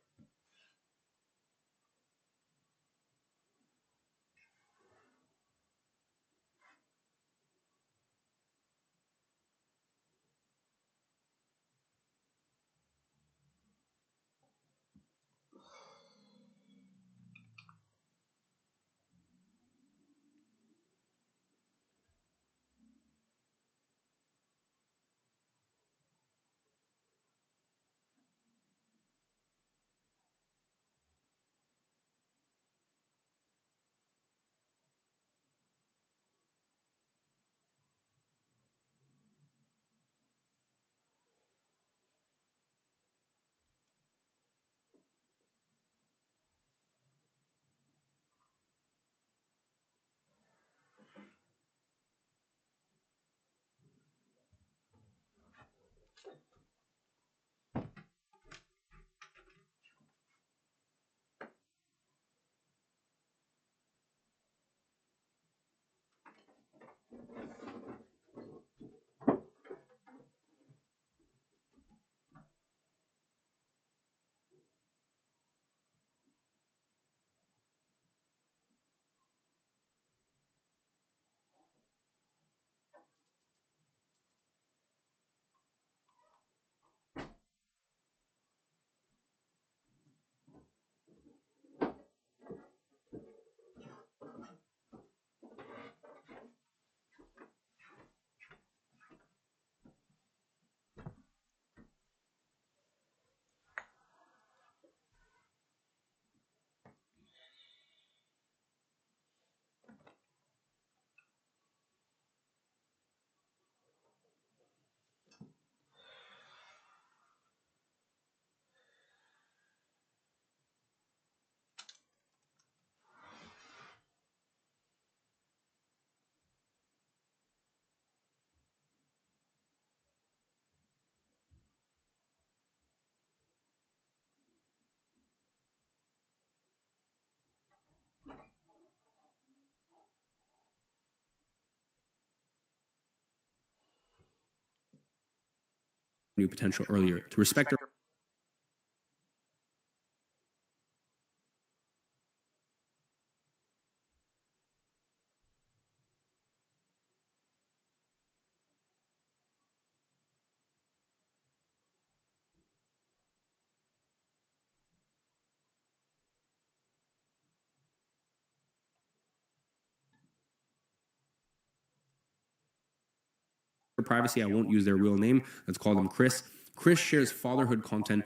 new potential earlier, to respect our privacy. I won't use their real name. Let's call them Chris. Chris shares fatherhood content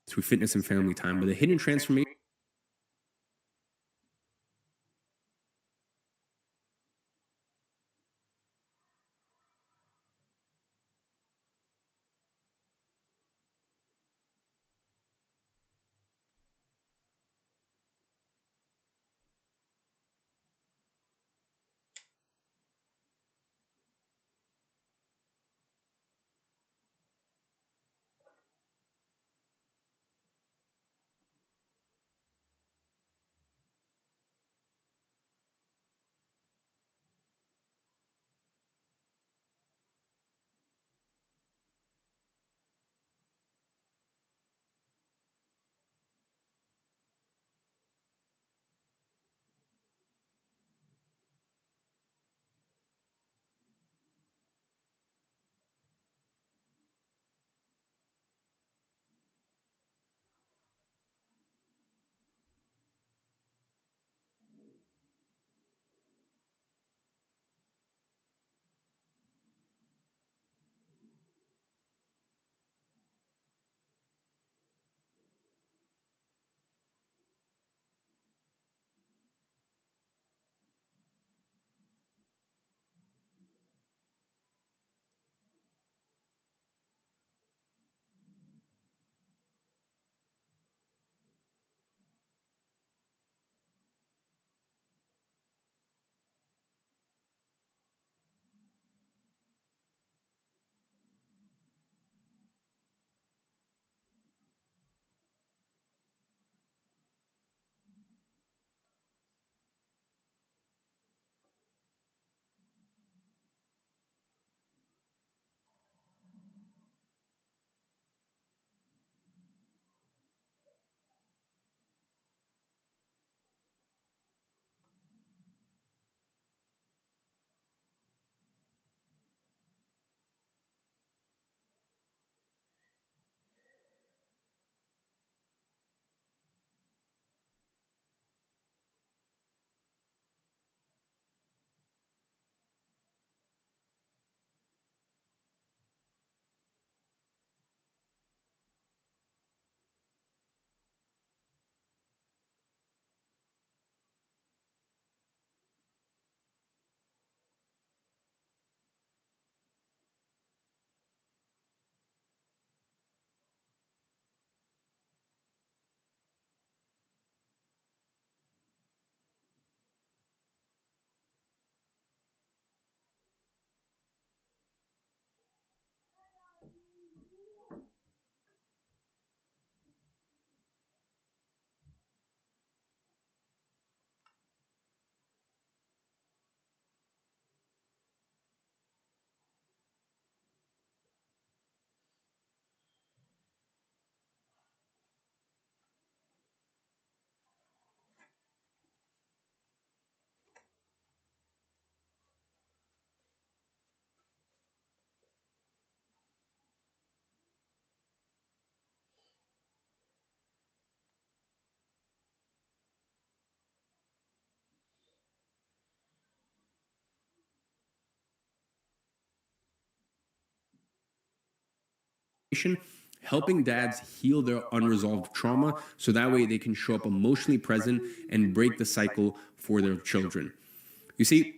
through fitness and family time, but the hidden transformation helping dads heal their unresolved trauma so that way they can show up emotionally present and break the cycle for their children. You see,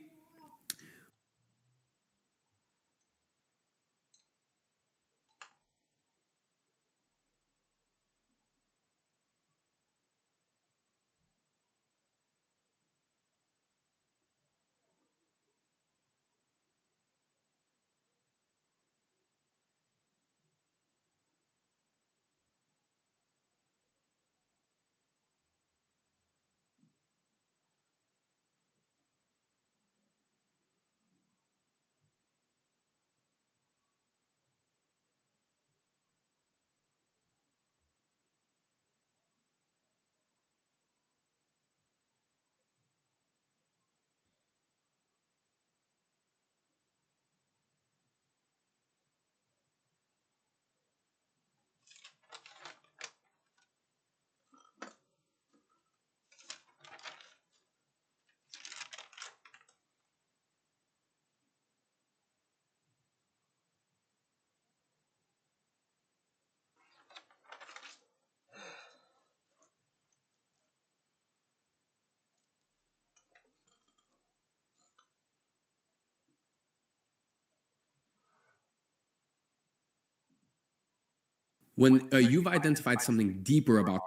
When you've identified something deeper about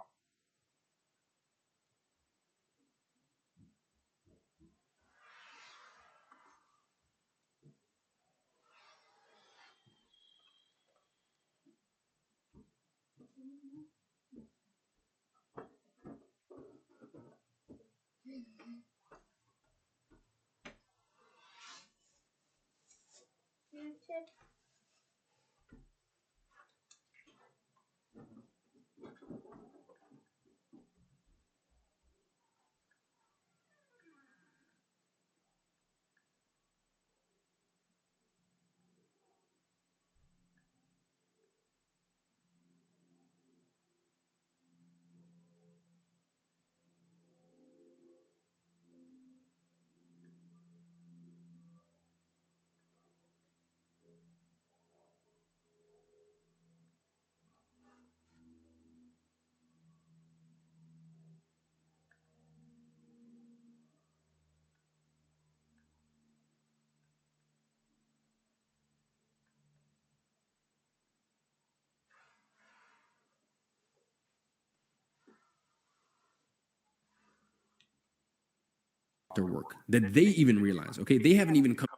their work that they even realize, okay, they haven't even come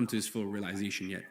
to his full realization yet.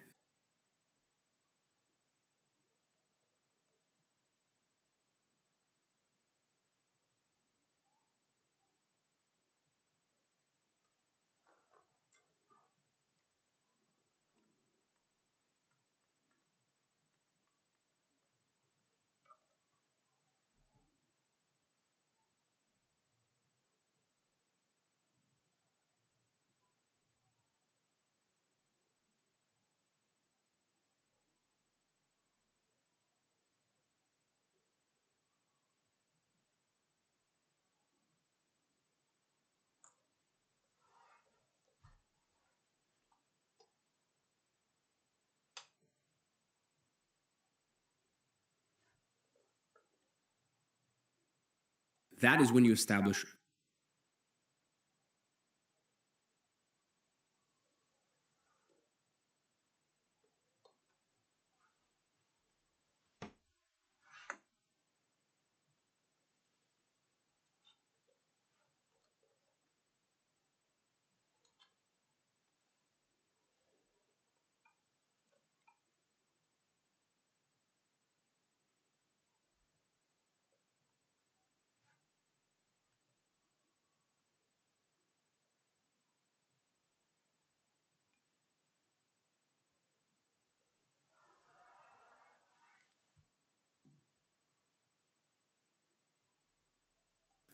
That is when you establish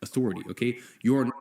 authority, okay? You're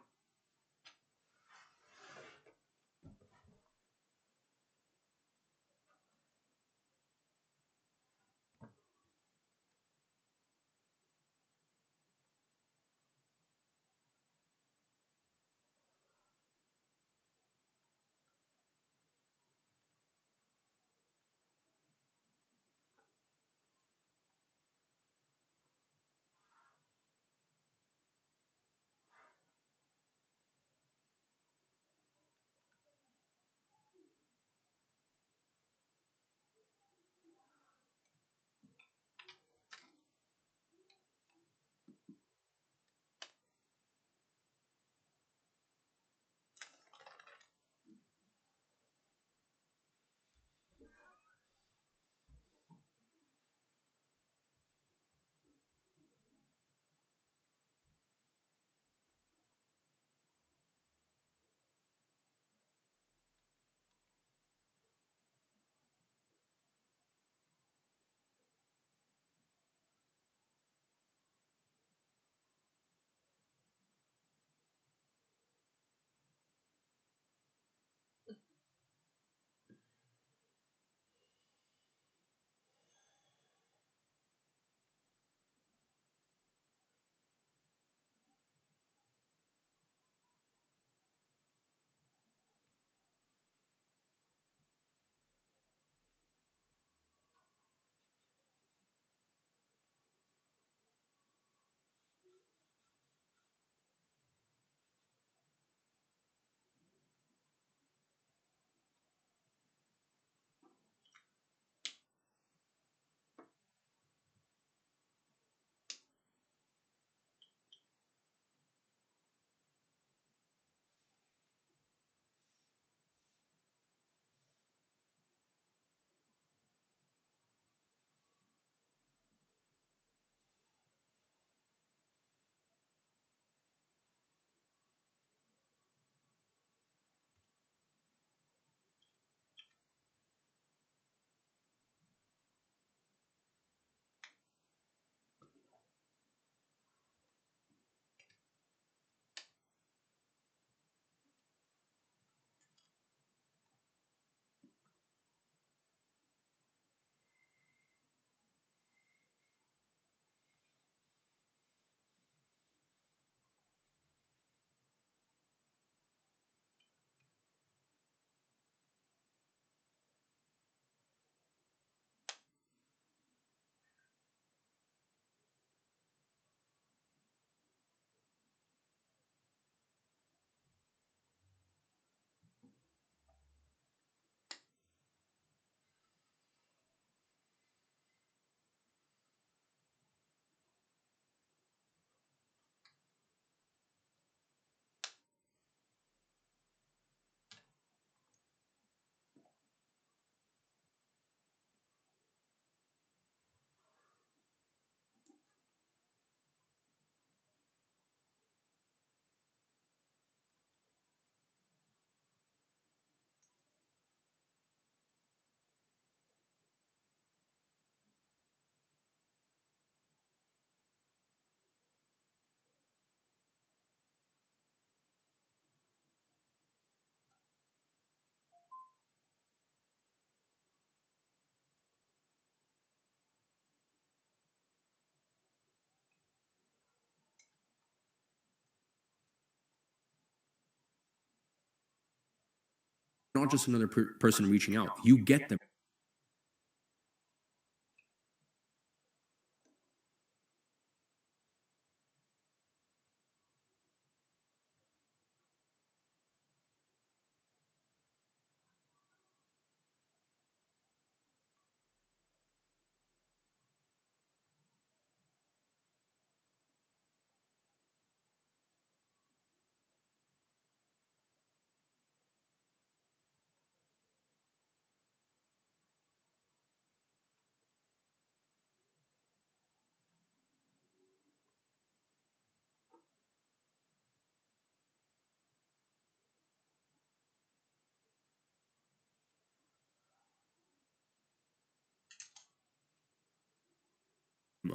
not just another person reaching out. You get them.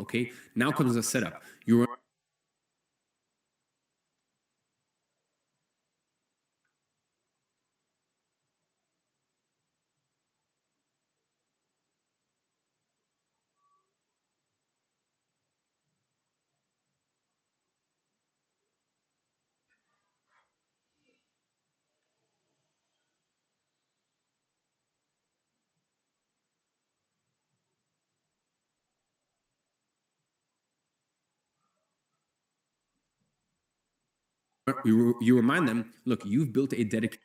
Okay, now comes the setup. You're you remind them, look, you've built a dedicated.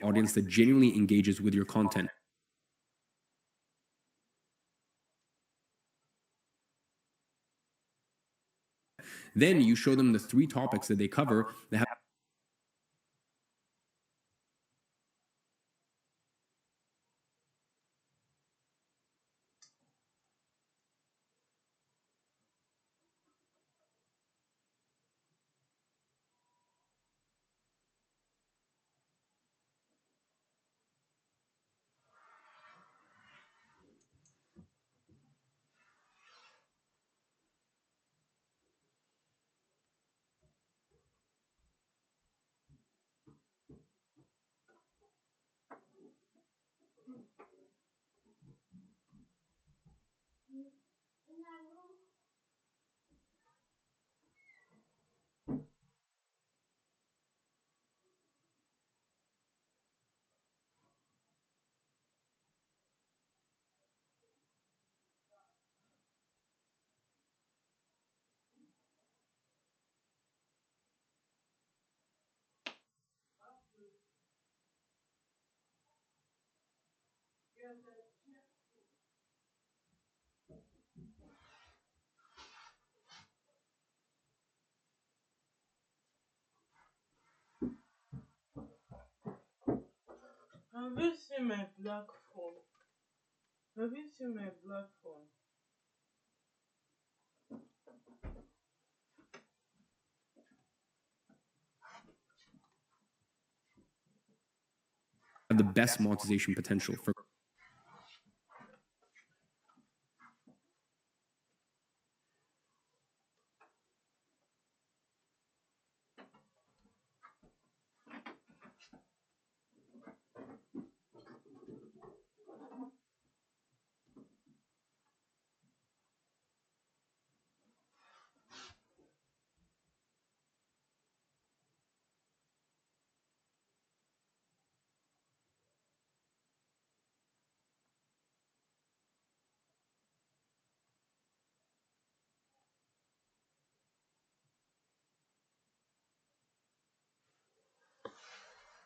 Audience that genuinely engages with your content. Then you show them the 3 topics that they cover that have Have you seen my black phone? Have you seen my black phone? the best monetization potential for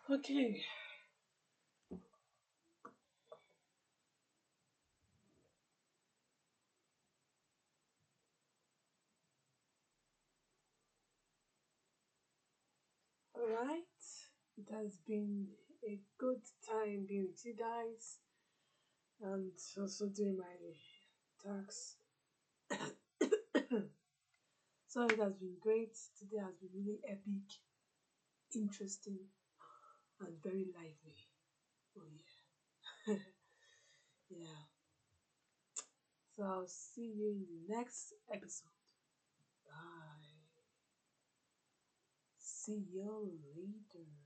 Okay. All right. It has been a good time being with you guys and also doing my tasks. So it has been great. Today has been really epic, interesting, and very lively. Oh yeah. Yeah. So I'll see you in the next episode. Bye. See you later.